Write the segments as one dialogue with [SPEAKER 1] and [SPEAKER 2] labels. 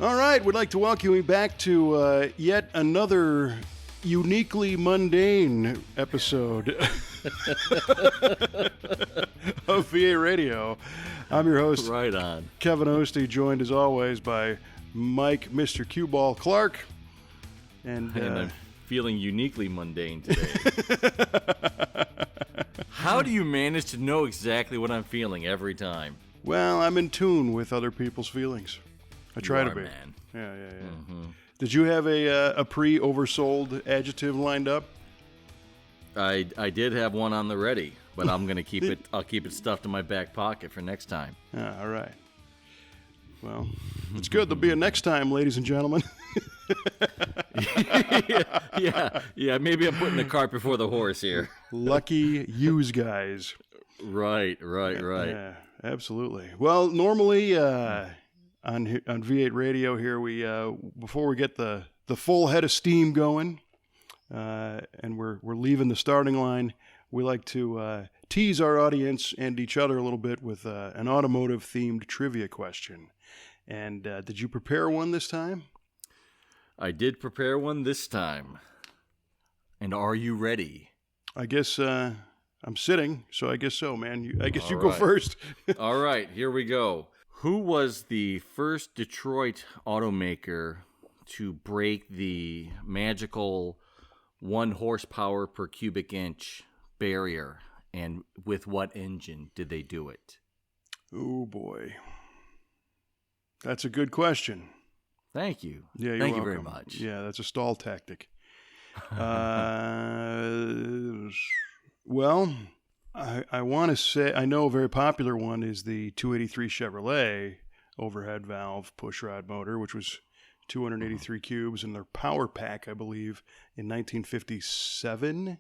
[SPEAKER 1] All right, we'd like to welcome you back to yet another uniquely mundane episode of VA Radio. I'm your host,
[SPEAKER 2] right on,
[SPEAKER 1] Kevin Ostie, joined as always by Mike, Mr. Cue Ball Clark. And
[SPEAKER 2] I'm feeling uniquely mundane today. How do you manage to know exactly what I'm feeling every time?
[SPEAKER 1] Well, I'm in tune with other people's feelings. I try to be.
[SPEAKER 2] Man.
[SPEAKER 1] Yeah.
[SPEAKER 2] Mm-hmm.
[SPEAKER 1] Did you have a pre-oversold adjective lined up?
[SPEAKER 2] I did have one on the ready, but I'm gonna keep it. I'll keep it stuffed in my back pocket for next time.
[SPEAKER 1] All right. Well, it's good. There'll be a next time, ladies and gentlemen.
[SPEAKER 2] yeah. Maybe I'm putting the cart before the horse here.
[SPEAKER 1] Lucky yous guys.
[SPEAKER 2] Right.
[SPEAKER 1] Yeah, absolutely. Well, normally on V8 Radio here, we before we get the full head of steam going, and we're leaving the starting line, we like to tease our audience and each other a little bit with an automotive-themed trivia question. And did you prepare one this time?
[SPEAKER 2] I did prepare one this time. And are you ready?
[SPEAKER 1] I guess I'm sitting, so I guess so, man. I guess you go
[SPEAKER 2] right.
[SPEAKER 1] first.
[SPEAKER 2] All right, here we go. Who was the first Detroit automaker to break the magical 1 horsepower per cubic inch barrier, and with what engine did they do it?
[SPEAKER 1] Oh, boy. That's a good question.
[SPEAKER 2] Thank you.
[SPEAKER 1] Yeah, you're
[SPEAKER 2] Thank
[SPEAKER 1] welcome.
[SPEAKER 2] you very much.
[SPEAKER 1] Yeah, that's a stall tactic. Well, I want to say, I know a very popular one is the 283 Chevrolet overhead valve pushrod motor, which was 283 cubes, and their power pack, I believe, in 1957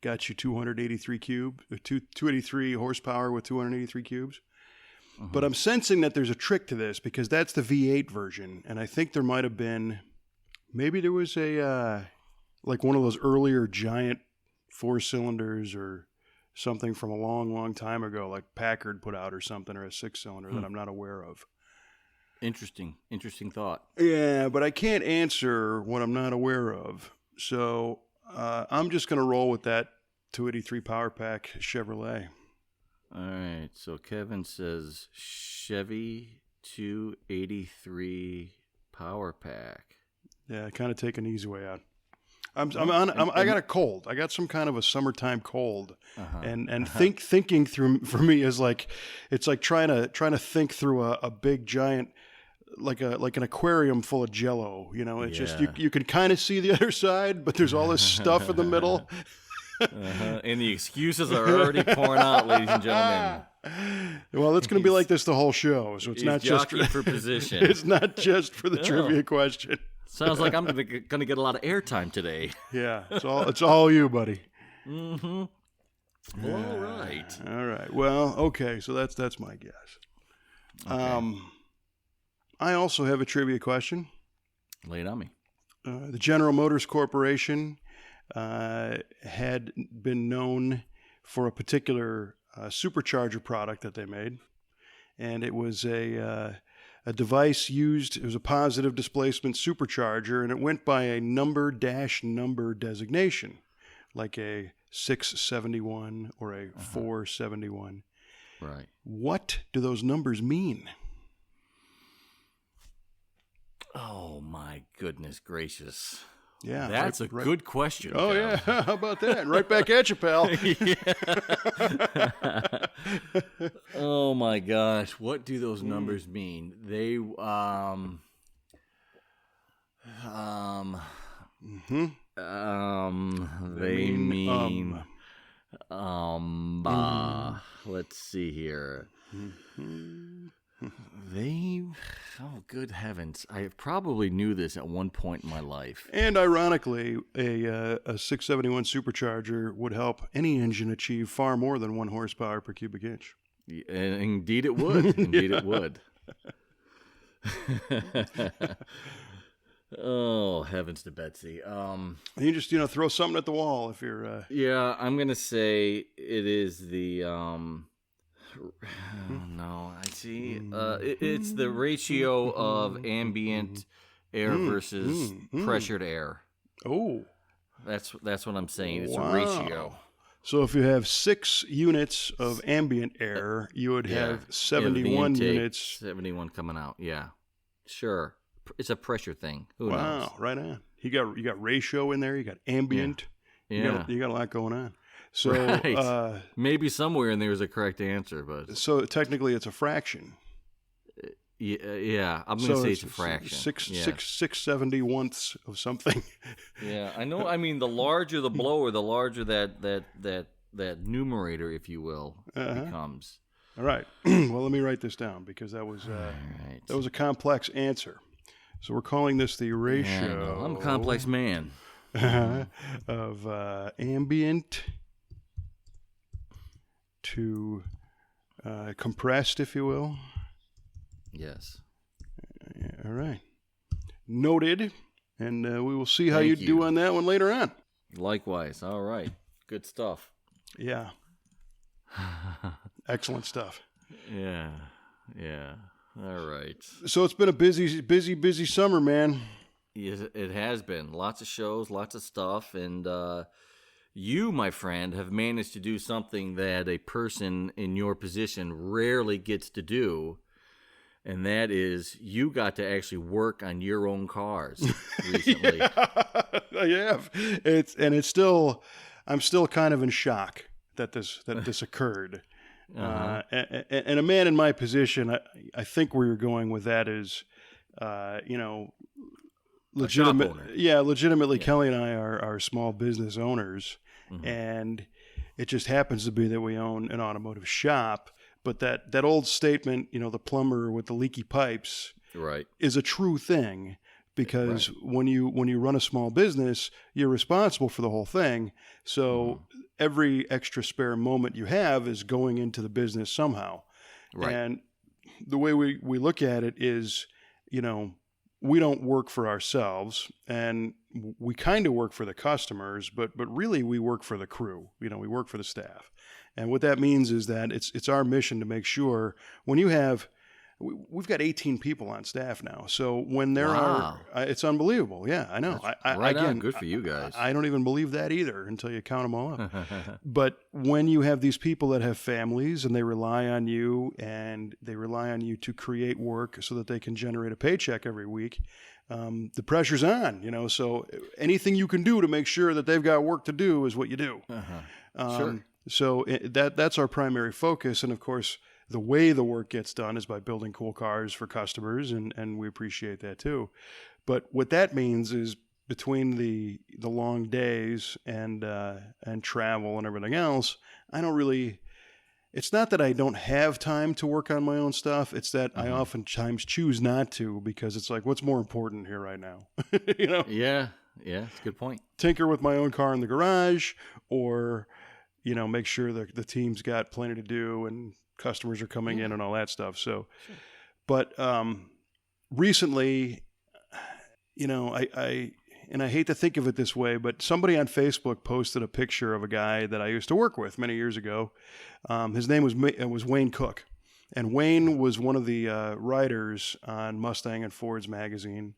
[SPEAKER 1] got you 283 horsepower with 283 cubes. Mm-hmm. But I'm sensing that there's a trick to this because that's the V8 version, and I think there might have been, maybe there was a like one of those earlier giant 4 cylinders or something from a long time ago, like Packard put out or something, or a 6-cylinder that I'm not aware of.
[SPEAKER 2] Interesting thought.
[SPEAKER 1] Yeah, but I can't answer what I'm not aware of. So I'm just going to roll with that 283 Power Pack Chevrolet.
[SPEAKER 2] All right, so Kevin says Chevy 283 Power Pack.
[SPEAKER 1] Yeah, kind of take an easy way out. I got a cold. I got some kind of a summertime cold, thinking through for me is like, it's like trying to think through a big giant, like an aquarium full of Jello. You know, it's just you can kind of see the other side, but there's all this stuff in the middle.
[SPEAKER 2] And the excuses are already pouring out, ladies and gentlemen.
[SPEAKER 1] Well, it's going to be like this the whole show, so it's not just
[SPEAKER 2] for position.
[SPEAKER 1] It's not just for the trivia question.
[SPEAKER 2] Sounds like I'm going to get a lot of airtime today.
[SPEAKER 1] Yeah, it's all you, buddy.
[SPEAKER 2] Mm-hmm. Well,
[SPEAKER 1] all right. Well, okay. So that's my guess. Okay. I also have a trivia question.
[SPEAKER 2] Lay it on me.
[SPEAKER 1] The General Motors Corporation had been known for a particular supercharger product that they made, and it was a device used. It was a positive displacement supercharger, and it went by a number designation, like a 671 or a 471.
[SPEAKER 2] Right.
[SPEAKER 1] What do those numbers mean?
[SPEAKER 2] Oh my goodness gracious!
[SPEAKER 1] Yeah,
[SPEAKER 2] that's a good question.
[SPEAKER 1] Oh, yeah. How about that? Right back at you, pal.
[SPEAKER 2] Oh, my gosh. What do those numbers mean? They, they mean, let's see here. Oh, good heavens. I probably knew this at one point in my life.
[SPEAKER 1] And ironically, a 671 supercharger would help any engine achieve far more than 1 horsepower per cubic inch.
[SPEAKER 2] Indeed it would. Indeed it would. Oh, heavens to Betsy.
[SPEAKER 1] You just, throw something at the wall if you're...
[SPEAKER 2] Yeah, I'm going to say it is the... No, I see. It's the ratio of ambient air versus pressured air.
[SPEAKER 1] Oh,
[SPEAKER 2] That's what I'm saying. It's
[SPEAKER 1] wow.
[SPEAKER 2] a ratio.
[SPEAKER 1] So if you have 6 units of ambient air, you would have 71
[SPEAKER 2] intake,
[SPEAKER 1] units.
[SPEAKER 2] 71 coming out. Yeah, sure. It's a pressure thing. Who knows?
[SPEAKER 1] Wow, right on. You got ratio in there. You got ambient.
[SPEAKER 2] Yeah.
[SPEAKER 1] You got a lot going on. So
[SPEAKER 2] right. Maybe somewhere in there is a correct answer, but
[SPEAKER 1] so technically it's a fraction.
[SPEAKER 2] Yeah, I'm going to say it's a fraction.
[SPEAKER 1] 671ths of something.
[SPEAKER 2] Yeah, I know. I mean, the larger the blower, the larger that numerator, if you will, becomes.
[SPEAKER 1] All right. Well, let me write this down because that was a complex answer. So we're calling this the ratio.
[SPEAKER 2] Yeah, no, I'm a complex man.
[SPEAKER 1] Of ambient to compressed, if you will.
[SPEAKER 2] Yes.
[SPEAKER 1] All right. Noted. And we will see how you do on that one later on.
[SPEAKER 2] Likewise. All right. Good stuff.
[SPEAKER 1] Yeah. Excellent stuff.
[SPEAKER 2] Yeah. All right.
[SPEAKER 1] So it's been a busy summer, man.
[SPEAKER 2] Yes, it has been. Lots of shows, lots of stuff. And you, my friend, have managed to do something that a person in your position rarely gets to do. And that is, you got to actually work on your own cars recently.
[SPEAKER 1] I have. I'm still kind of in shock that this occurred. And a man in my position, I think where you're going with that is, legitimately, Kelly and I are small business owners, and it just happens to be that we own an automotive shop. But that old statement, the plumber with the leaky pipes,
[SPEAKER 2] right,
[SPEAKER 1] is a true thing, because when you run a small business, you're responsible for the whole thing. So every extra spare moment you have is going into the business somehow. Right. And the way we look at it is, we don't work for ourselves, and we kind of work for the customers, but really we work for the crew. We work for the staff. And what that means is that it's our mission to make sure when we've got 18 people on staff now. So when there are, it's unbelievable. Yeah, I know. Again,
[SPEAKER 2] good for you guys.
[SPEAKER 1] I don't even believe that either until you count them all up. But when you have these people that have families and they rely on you to create work so that they can generate a paycheck every week, the pressure's on, so anything you can do to make sure that they've got work to do is what you do.
[SPEAKER 2] Sure.
[SPEAKER 1] So that's our primary focus. And of course, the way the work gets done is by building cool cars for customers, and we appreciate that too. But what that means is between the long days and travel and everything else, it's not that I don't have time to work on my own stuff. It's that I oftentimes choose not to, because it's like, what's more important here right now?
[SPEAKER 2] Yeah, it's a good point.
[SPEAKER 1] Tinker with my own car in the garage, or make sure that the team's got plenty to do and customers are coming in and all that stuff. So, but recently, I hate to think of it this way, but somebody on Facebook posted a picture of a guy that I used to work with many years ago. His name was Wayne Cook, and Wayne was one of the writers on Mustang and Ford's magazine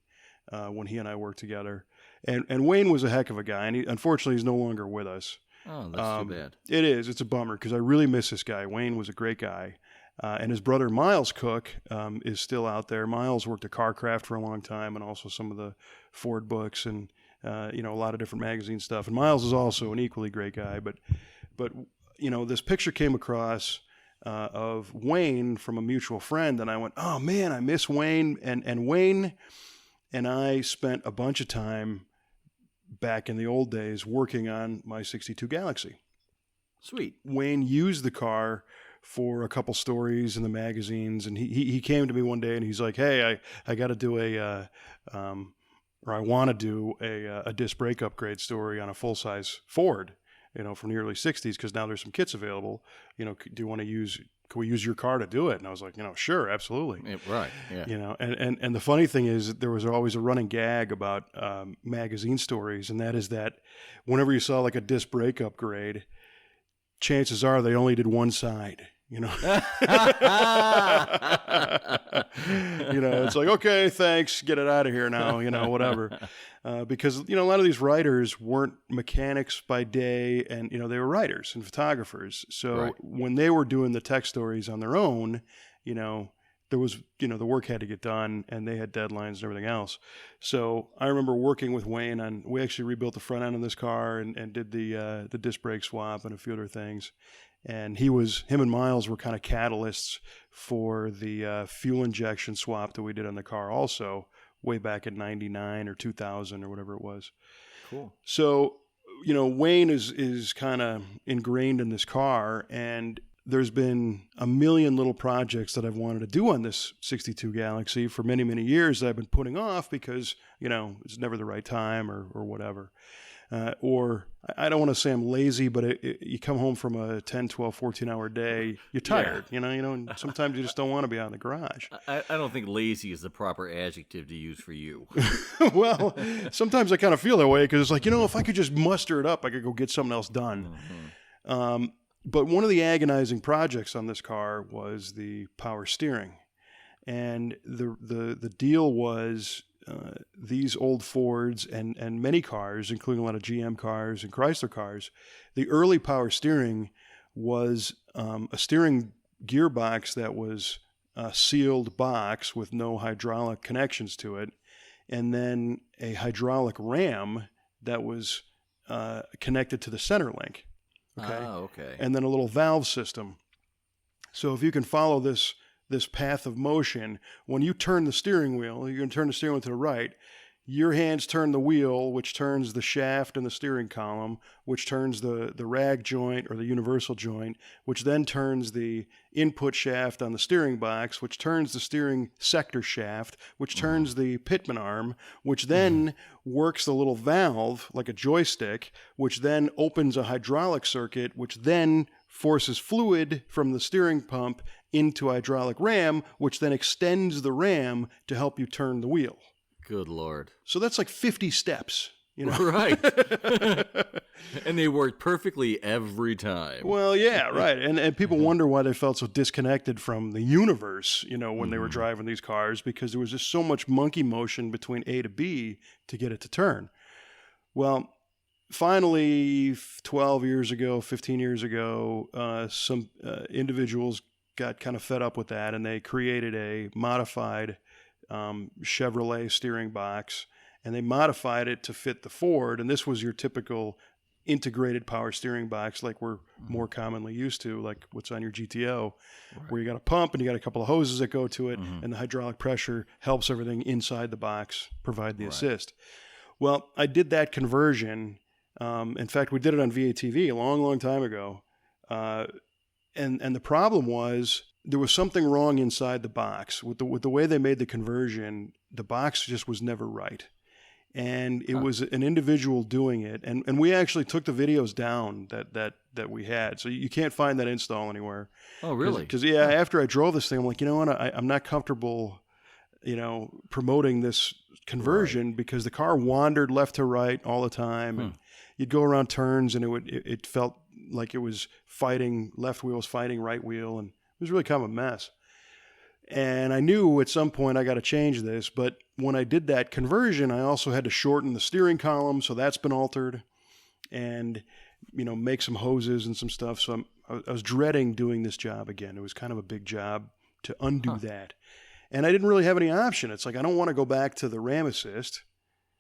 [SPEAKER 1] when he and I worked together. And Wayne was a heck of a guy, and unfortunately he's no longer with us.
[SPEAKER 2] Oh, that's too bad.
[SPEAKER 1] It is. It's a bummer, because I really miss this guy. Wayne was a great guy. And his brother, Miles Cook, is still out there. Miles worked at CarCraft for a long time, and also some of the Ford books and, a lot of different magazine stuff. And Miles is also an equally great guy. But this picture came across of Wayne from a mutual friend, and I went, oh, man, I miss Wayne. And Wayne and I spent a bunch of time back in the old days working on my 62 Galaxy.
[SPEAKER 2] Sweet.
[SPEAKER 1] Wayne used the car for a couple stories in the magazines, and he came to me one day and he's like, hey, I got to do I want to do a disc brake upgrade story on a full-size Ford, from the early 60s, because now there's some kits available. Do you want to can we use your car to do it? And I was like, sure, absolutely.
[SPEAKER 2] Right. Yeah.
[SPEAKER 1] And the funny thing is, there was always a running gag about magazine stories, and that is that whenever you saw like a disc brake upgrade, chances are they only did one side. You know, it's like, okay, thanks, get it out of here now, whatever. Because, a lot of these writers weren't mechanics by day and, they were writers and photographers. So
[SPEAKER 2] Right.
[SPEAKER 1] when they were doing the tech stories on their own, there was, the work had to get done and they had deadlines and everything else. So I remember working with Wayne we actually rebuilt the front end of this car and did the disc brake swap and a few other things. And him and Miles were kind of catalysts for the fuel injection swap that we did on the car also way back in 99 or 2000 or whatever it was.
[SPEAKER 2] Cool.
[SPEAKER 1] So, Wayne is kind of ingrained in this car, and there's been a million little projects that I've wanted to do on this 62 Galaxy for many, many years that I've been putting off because, it's never the right time or whatever. Or I don't want to say I'm lazy, but you come home from a 10, 12, 14-hour day, you're tired, and sometimes you just don't want to be out in the garage.
[SPEAKER 2] I don't think lazy is the proper adjective to use for you.
[SPEAKER 1] Well, sometimes I kind of feel that way because it's like, if I could just muster it up, I could go get something else done. Mm-hmm. But one of the agonizing projects on this car was the power steering. And the deal was these old Fords and many cars, including a lot of GM cars and Chrysler cars, the early power steering was a steering gearbox that was a sealed box with no hydraulic connections to it, and then a hydraulic ram that was connected to the center link. Okay.
[SPEAKER 2] Oh, okay.
[SPEAKER 1] And then a little valve system. So if you can follow this path of motion, when you turn the steering wheel, you're going to turn the steering wheel to the right, your hands turn the wheel, which turns the shaft and the steering column, which turns the rag joint or the universal joint, which then turns the input shaft on the steering box, which turns the steering sector shaft, which turns the pitman arm, which then works the little valve like a joystick, which then opens a hydraulic circuit, which then forces fluid from the steering pump into a hydraulic ram, which then extends the ram to help you turn the wheel.
[SPEAKER 2] Good Lord.
[SPEAKER 1] So that's like 50 steps,
[SPEAKER 2] Right. And they worked perfectly every time.
[SPEAKER 1] Well, yeah, right. And people wonder why they felt so disconnected from the universe, when they were driving these cars, because there was just so much monkey motion between A to B to get it to turn. Well, finally, 12 years ago, 15 years ago, some individuals got kind of fed up with that, and they created a modified Chevrolet steering box, and they modified it to fit the Ford. And this was your typical integrated power steering box like we're more commonly used to, like what's on your GTO, where you got a pump and you got a couple of hoses that go to it, and the hydraulic pressure helps everything inside the box provide the assist. Well, I did that conversion. In fact, we did it on VATV a long, long time ago. And the problem was there was something wrong inside the box. With the way they made the conversion, the box just was never right. And it was an individual doing it. And we actually took the videos down that we had. So you can't find that install anywhere.
[SPEAKER 2] Oh, really?
[SPEAKER 1] Because, after I drove this thing, I'm like, you know what? I'm not comfortable, promoting this conversion because the car wandered left to right all the time. And you'd go around turns and it felt like it was fighting, left wheel was fighting right wheel. And it was really kind of a mess. And I knew at some point I got to change this, but when I did that conversion, I also had to shorten the steering column, so that's been altered, and make some hoses and some stuff. So I was dreading doing this job again. It was kind of a big job to undo that, and I didn't really have any option. It's like I don't want to go back to the ram assist,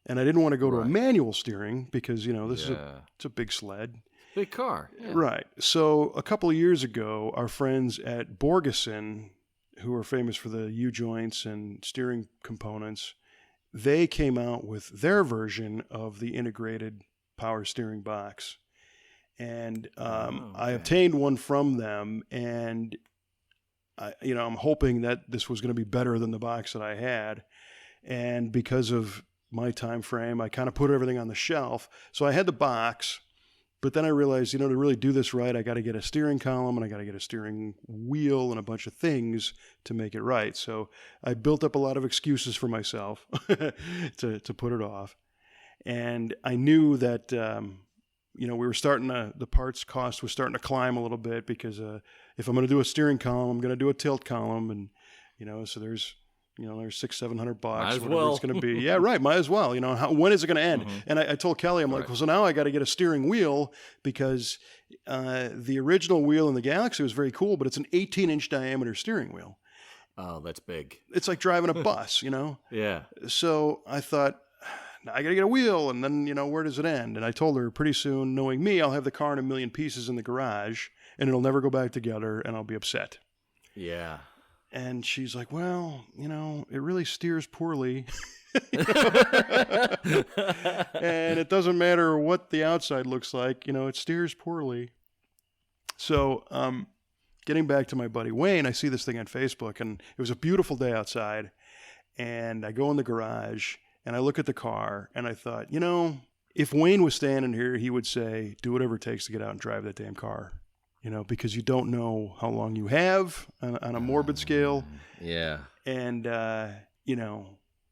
[SPEAKER 1] and I didn't want to go to a manual steering because this it's a big sled.
[SPEAKER 2] Big car. Yeah.
[SPEAKER 1] Right. So a couple of years ago, our friends at Borgeson, who are famous for the U-joints and steering components, they came out with their version of the integrated power steering box. And I obtained one from them, and I'm hoping that this was going to be better than the box that I had. And because of my time frame, I kind of put everything on the shelf. So I had the box. But then I realized, to really do this right, I got to get a steering column and I got to get a steering wheel and a bunch of things to make it right. So I built up a lot of excuses for myself to put it off. And I knew that we were starting the parts cost was starting to climb a little bit because if I'm going to do a steering column, I'm going to do a tilt column, and so there's $600-700, whatever it's going to be. Yeah, right. Might as well. When is it going to end?
[SPEAKER 2] Mm-hmm.
[SPEAKER 1] And I told Kelly, I'm like, well, so now I got to get a steering wheel because the original wheel in the Galaxy was very cool, but it's an 18-inch diameter steering wheel.
[SPEAKER 2] Oh, that's big.
[SPEAKER 1] It's like driving a bus,
[SPEAKER 2] Yeah.
[SPEAKER 1] So I thought, I got to get a wheel, and then, where does it end? And I told her pretty soon, knowing me, I'll have the car in a million pieces in the garage, and it'll never go back together, and I'll be upset.
[SPEAKER 2] Yeah.
[SPEAKER 1] And she's like, well, it really steers poorly. And it doesn't matter what the outside looks like, it steers poorly. So, getting back to my buddy Wayne, I see this thing on Facebook, and it was a beautiful day outside, and I go in the garage, and I look at the car, and I thought, if Wayne was standing here, he would say, do whatever it takes to get out and drive that damn car. Because you don't know how long you have on a morbid scale.
[SPEAKER 2] Yeah.
[SPEAKER 1] And,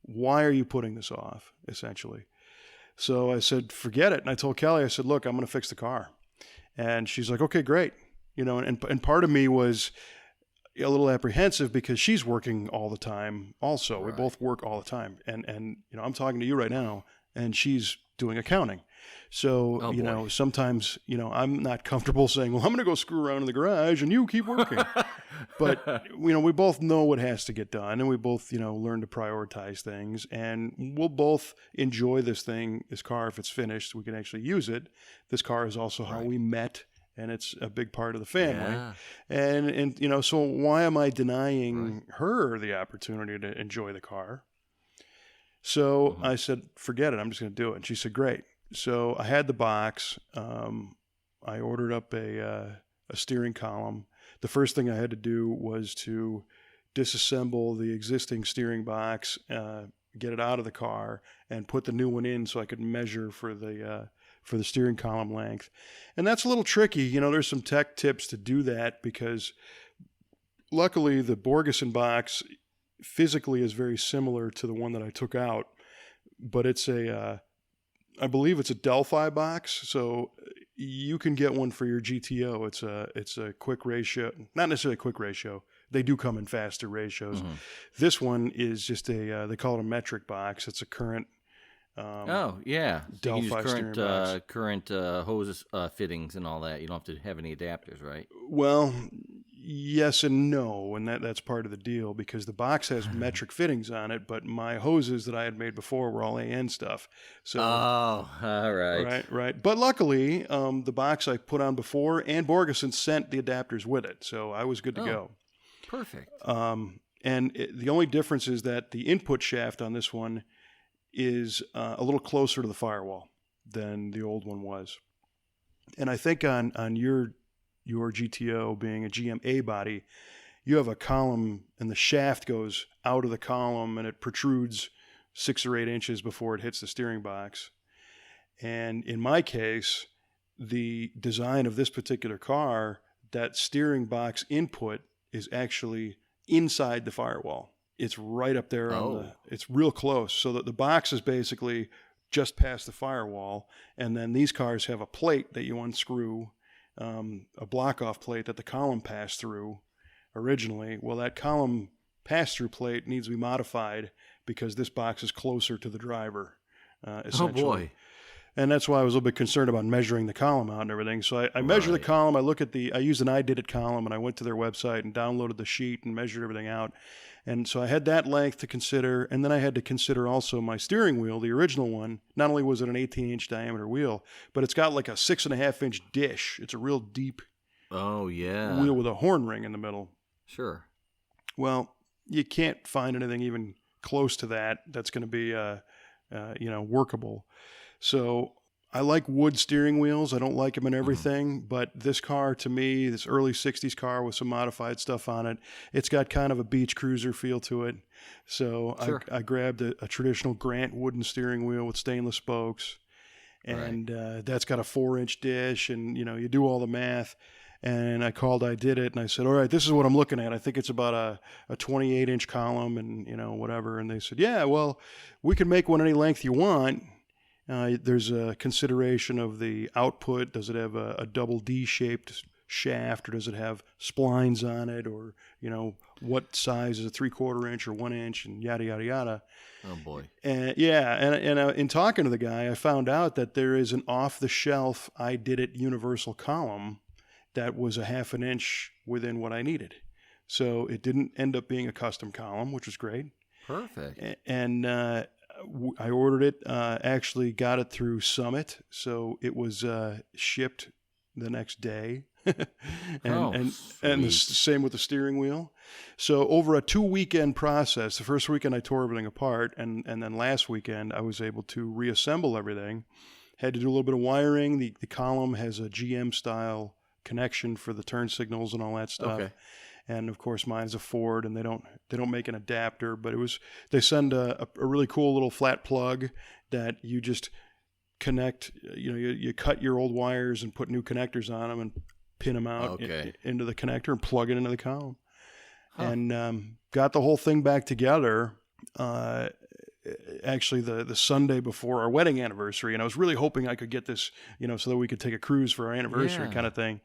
[SPEAKER 1] why are you putting this off, essentially? So I said, forget it. And I told Kelly, I said, look, I'm going to fix the car. And she's like, okay, great. And part of me was a little apprehensive because she's working all the time also. Right. We both work all the time. And I'm talking to you right now, and she's doing accounting. So, sometimes, I'm not comfortable saying, well, I'm going to go screw around in the garage and you keep working. But, we both know what has to get done, and we both, learn to prioritize things, and we'll both enjoy this car. If it's finished, we can actually use it. This car is also how we met, and it's a big part of the family. Yeah. And so why am I denying her the opportunity to enjoy the car? So I said, forget it. I'm just going to do it. And she said, great. So I had the box. I ordered up a steering column. The first thing I had to do was to disassemble the existing steering box, get it out of the car, and put the new one in so I could measure for the steering column length. And that's a little tricky. There's some tech tips to do that because luckily the Borgeson box physically is very similar to the one that I took out, but it's I believe it's a Delphi box, so you can get one for your GTO. It's a quick ratio, not necessarily a quick ratio. They do come in faster ratios. Mm-hmm. This one is just they call it a metric box. It's a current. Delphi
[SPEAKER 2] current hose fittings and all that. You don't have to have any adapters, right?
[SPEAKER 1] Well, yes and no, and that's part of the deal because the box has metric fittings on it, but my hoses that I had made before were all AN stuff. So,
[SPEAKER 2] all right.
[SPEAKER 1] Right. But luckily, the box I put on before and Borgeson sent the adapters with it, so I was good to go.
[SPEAKER 2] Perfect.
[SPEAKER 1] The only difference is that the input shaft on this one is a little closer to the firewall than the old one was. And I think on your GTO being a GMA body, you have a column and the shaft goes out of the column and it protrudes 6 or 8 inches before it hits the steering box. And in my case, the design of this particular car, that steering box input is actually inside the firewall. It's right up there it's real close. So that the box is basically just past the firewall. And then these cars have a plate that you unscrew, a block-off plate that the column passed through originally. Well, that column pass-through plate needs to be modified because this box is closer to the driver, essentially.
[SPEAKER 2] Oh, boy.
[SPEAKER 1] And that's why I was a little bit concerned about measuring the column out and everything. So I measured the column. I used an I Did It column, and I went to their website and downloaded the sheet and measured everything out. And so I had that length to consider, and then I had to consider also my steering wheel, the original one. Not only was it an 18-inch diameter wheel, but it's got like a 6.5-inch dish. It's a real deep wheel with a horn ring in the middle.
[SPEAKER 2] Sure.
[SPEAKER 1] Well, you can't find anything even close to that that's going to be workable. So I like wood steering wheels. I don't like them in everything, but this car, to me, this early 60s car with some modified stuff on it, it's got kind of a beach cruiser feel to it. So sure. I grabbed a traditional Grant wooden steering wheel with stainless spokes, and that's got a 4-inch dish, and you do all the math. And I called I Did It, and I said, all right, this is what I'm looking at. I think it's about a 28-inch column and, whatever. And they said, yeah, well, we can make one any length you want. There's a consideration of the output. Does it have a double D-shaped shaft, or does it have splines on it, or what size is a 3/4 inch or 1 inch, and yada yada yada.
[SPEAKER 2] Oh boy.
[SPEAKER 1] And in talking to the guy, I found out that there is an off-the-shelf I Did It universal column that was a 1/2 inch within what I needed. So it didn't end up being a custom column, which was great.
[SPEAKER 2] Perfect.
[SPEAKER 1] And I ordered it. Actually, got it through Summit, so it was shipped the next day. and the same with the steering wheel. So over a 2-weekend process, the first weekend I tore everything apart, and then last weekend I was able to reassemble everything. Had to do a little bit of wiring. The column has a GM style connection for the turn signals and all that stuff. Okay. And of course mine's a Ford, and they don't make an adapter, but they send a really cool little flat plug that you just connect. You cut your old wires and put new connectors on them and pin them out into the connector and plug it into the column. And got the whole thing back together actually the Sunday before our wedding anniversary, and I was really hoping I could get this so that we could take a cruise for our anniversary kind of thing.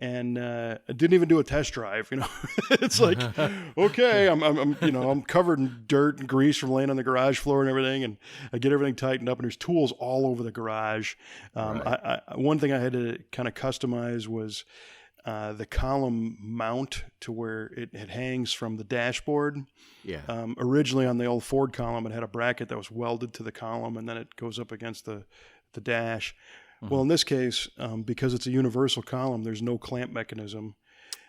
[SPEAKER 1] And I didn't even do a test drive. It's like, okay, I'm covered in dirt and grease from laying on the garage floor and everything, and I get everything tightened up, and there's tools all over the garage. One thing I had to kind of customize was the column mount to where it hangs from the dashboard. Yeah. Originally on the old Ford column, it had a bracket that was welded to the column, and then it goes up against the dash. Mm-hmm. Well, in this case, because it's a universal column, there's no clamp mechanism.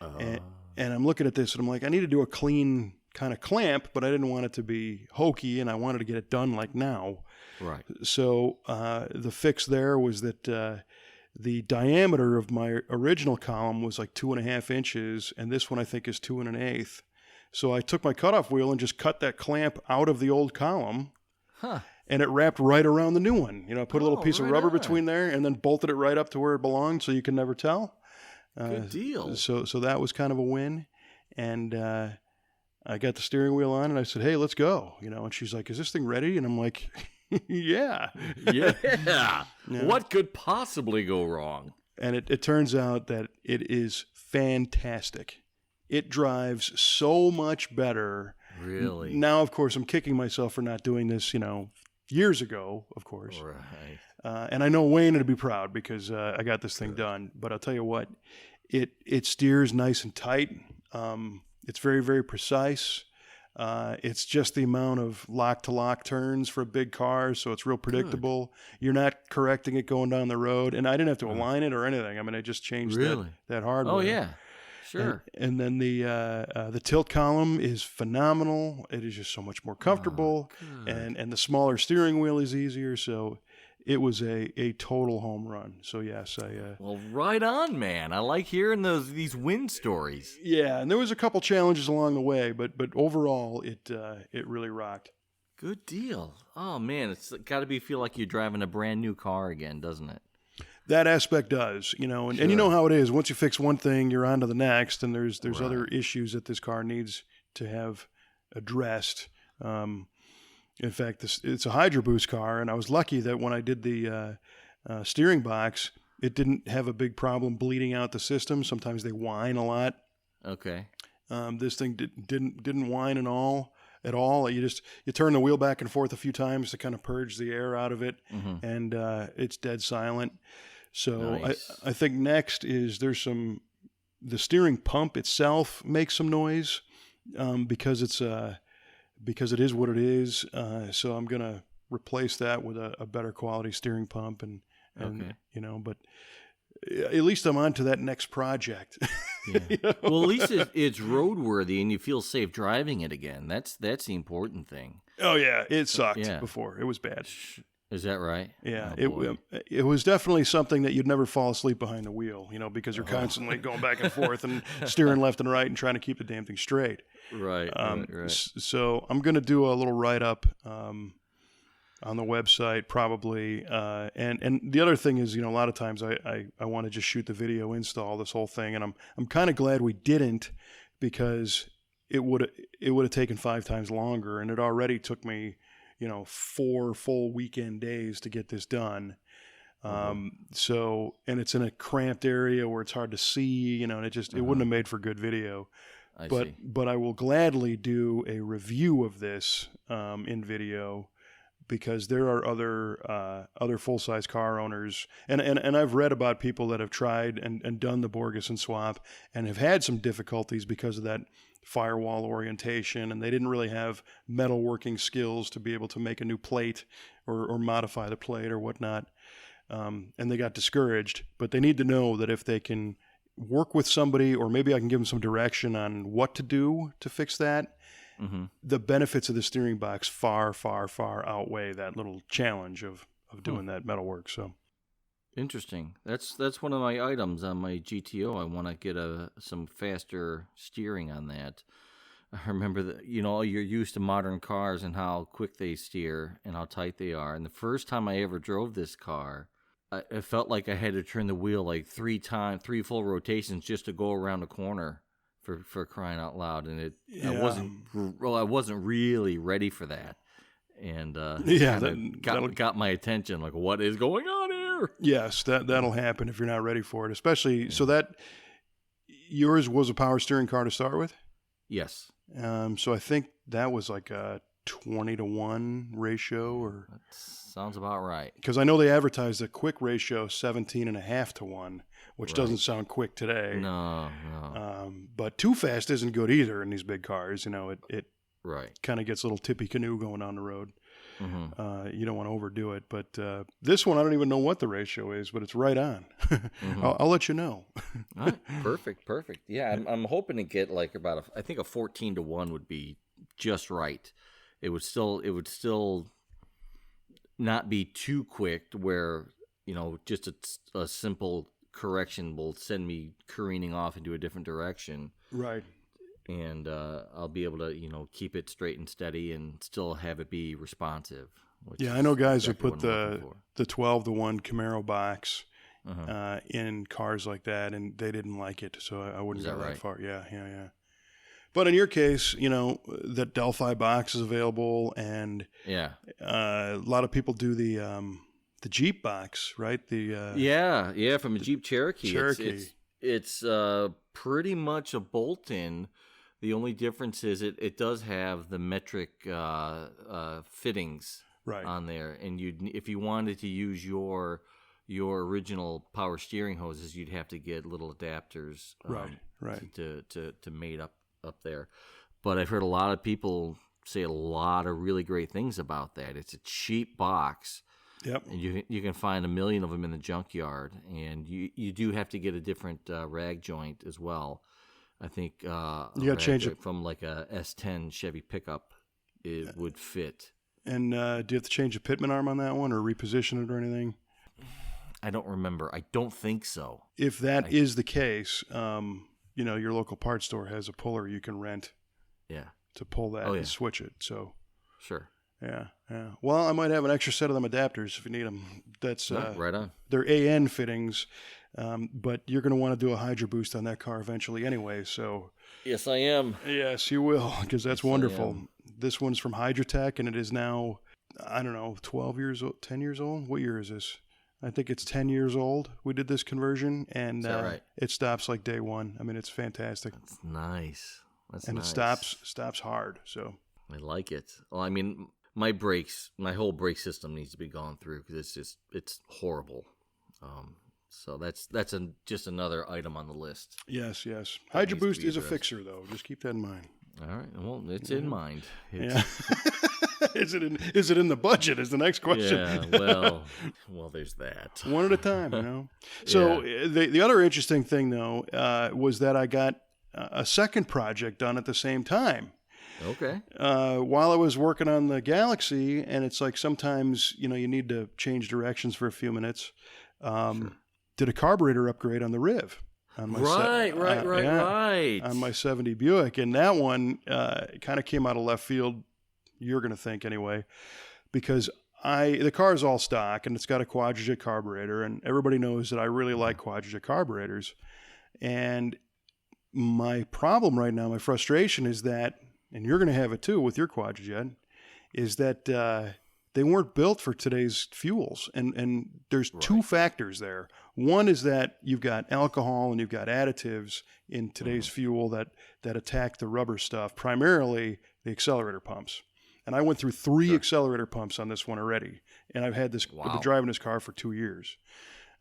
[SPEAKER 1] And I'm looking at this, and I'm like, I need to do a clean kind of clamp, but I didn't want it to be hokey, and I wanted to get it done like now. Right. So the fix there was that the diameter of my original column was like 2.5 inches, and this one I think is 2 1/8. So I took my cutoff wheel and just cut that clamp out of the old column. Huh. And it wrapped right around the new one. I put a little piece of rubber between there, and then bolted it right up to where it belonged, so you can never tell.
[SPEAKER 2] Good deal.
[SPEAKER 1] So that was kind of a win. And I got the steering wheel on, and I said, "Hey, let's go." And she's like, "Is this thing ready?" And I'm like, "Yeah."
[SPEAKER 2] Yeah. What could possibly go wrong?
[SPEAKER 1] And it turns out that it is fantastic. It drives so much better.
[SPEAKER 2] Really?
[SPEAKER 1] Now, of course, I'm kicking myself for not doing this, years ago, of course.
[SPEAKER 2] Right.
[SPEAKER 1] And I know Wayne would be proud because I got this thing done. But I'll tell you what, it steers nice and tight. It's very, very precise. It's just the amount of lock-to-lock turns for a big car, so it's real predictable. Good. You're not correcting it going down the road. And I didn't have to align it or anything. I mean, I just changed that hardware.
[SPEAKER 2] Oh, yeah. Sure.
[SPEAKER 1] And then the tilt column is phenomenal. It is just so much more comfortable, and the smaller steering wheel is easier. So it was a total home run. So yes,
[SPEAKER 2] well, right on, man. I like hearing these win stories.
[SPEAKER 1] Yeah, and there was a couple challenges along the way, but overall it really rocked.
[SPEAKER 2] Good deal. Oh man, it's got to feel like you're driving a brand new car again, doesn't it?
[SPEAKER 1] That aspect does, and you know how it is. Once you fix one thing, you're on to the next, and there's other issues that this car needs to have addressed. In fact, it's a Hydro Boost car, and I was lucky that when I did the steering box, it didn't have a big problem bleeding out the system. Sometimes they whine a lot. Okay. This thing didn't whine at all. You turn the wheel back and forth a few times to kind of purge the air out of it, and it's dead silent. So nice. I think next is the steering pump itself makes some noise because it is what it is. So I'm gonna replace that with a better quality steering pump, and but at least I'm on to that next project.
[SPEAKER 2] Yeah. Well, at least it's roadworthy and you feel safe driving it again. That's the important thing.
[SPEAKER 1] Oh yeah, it sucked before. It was bad.
[SPEAKER 2] Is that right?
[SPEAKER 1] Yeah, it was definitely something that you'd never fall asleep behind the wheel, because you're constantly going back and forth and steering left and right and trying to keep the damn thing straight. Right. Right. So I'm going to do a little write-up on the website probably. And the other thing is, a lot of times I want to just shoot the video install this whole thing, and I'm kind of glad we didn't, because it would have taken 5 times longer, and it already took me 4 full weekend days to get this done. So, and it's in a cramped area where it's hard to see, and it wouldn't have made for good video.
[SPEAKER 2] I see.
[SPEAKER 1] But I will gladly do a review of this in video, because there are other full-size car owners, and I've read about people that have tried and done the Borgeson swap and have had some difficulties because of that firewall orientation, and they didn't really have metalworking skills to be able to make a new plate or modify the plate or whatnot. And they got discouraged, but they need to know that if they can work with somebody, or maybe I can give them some direction on what to do to fix that, the benefits of the steering box far, far, far outweigh that little challenge of doing that metal work. So
[SPEAKER 2] interesting. That's one of my items on my GTO. I want to get some faster steering on that. I remember that, you're used to modern cars and how quick they steer and how tight they are. And the first time I ever drove this car, it felt like I had to turn the wheel like 3 full rotations just to go around the corner for crying out loud. And I wasn't really ready for that. And got my attention. Like, what is going on here?
[SPEAKER 1] Yes, that'll happen if you're not ready for it. Especially so that yours was a power steering car to start with.
[SPEAKER 2] Yes.
[SPEAKER 1] So I think that was like a 20-to-1 ratio, or
[SPEAKER 2] that sounds about right.
[SPEAKER 1] Because I know they advertised a quick ratio 17.5-to-1, which doesn't sound quick today.
[SPEAKER 2] No.
[SPEAKER 1] But too fast isn't good either in these big cars. It kind of gets a little tippy canoe going on the road. You don't want to overdo it. But this one, I don't even know what the ratio is, but it's right on. I'll let you know.
[SPEAKER 2] All right. Perfect. Yeah, I'm hoping to get like about I think a 14-to-1 would be just right. It would still not be too quick where, just a simple correction will send me careening off into a different direction. Right. And I'll be able to, keep it straight and steady and still have it be responsive.
[SPEAKER 1] Yeah, I know guys who put the 12-to-1 Camaro box in cars like that, and they didn't like it, so I wouldn't go that far. Yeah. But in your case, that Delphi box is available, and a lot of people do the Jeep box, right?
[SPEAKER 2] From a Jeep Cherokee. It's pretty much a bolt-in. The only difference is it does have the metric fittings on there, and if you wanted to use your original power steering hoses, you'd have to get little adapters, to mate up there. But I've heard a lot of people say a lot of really great things about that. It's a cheap box. Yep. And you can find 1 million of them in the junkyard, and you do have to get a different rag joint as well. I think you got to change it from like a S10 Chevy pickup. It would fit. And do you have to change the pitman arm on that one, or reposition it or anything? I don't remember. I don't think so. If that is the case, your local parts store has a puller you can rent. Yeah. To pull that and switch it. So. Sure. Yeah. Well, I might have an extra set of them adapters if you need them. That's right on. They're AN fittings, but you're going to want to do a Hydro Boost on that car eventually anyway. So. Yes, I am. Yes, you will, because that's wonderful. This one's from Hydrotech, and it is now, 12 years old, 10 years old. What year is this? I think it's 10 years old. We did this conversion, and it stops like day one. I mean, it's fantastic. That's nice. It stops hard. So I like it. Well, I mean, my whole brake system needs to be gone through because it's horrible. So that's just another item on the list. Yes. Hydro Boost is a fixer, though. Just keep that in mind. All right. Well, it's in mind. Yeah. Is it in the budget is the next question. Yeah, well, there's that. One at a time, So the other interesting thing, though, was that I got a second project done at the same time. Okay. While I was working on the Galaxy, and it's like sometimes, you need to change directions for a few minutes, did a carburetor upgrade on the Riv. On my right. On my 70 Buick. And that one kind of came out of left field, you're going to think anyway, because the car is all stock, and it's got a Quadrajet carburetor, and everybody knows that I really like Quadrajet carburetors. And my problem right now, my frustration is that, and you're going to have it too with your Quadrajet,
[SPEAKER 1] is that they weren't built for today's fuels. And there's two factors there. One is that you've got alcohol and you've got additives in today's fuel that attack the rubber stuff, primarily the accelerator pumps. And I went through 3 accelerator pumps on this one already. And I've had this, I've been driving this car for 2 years.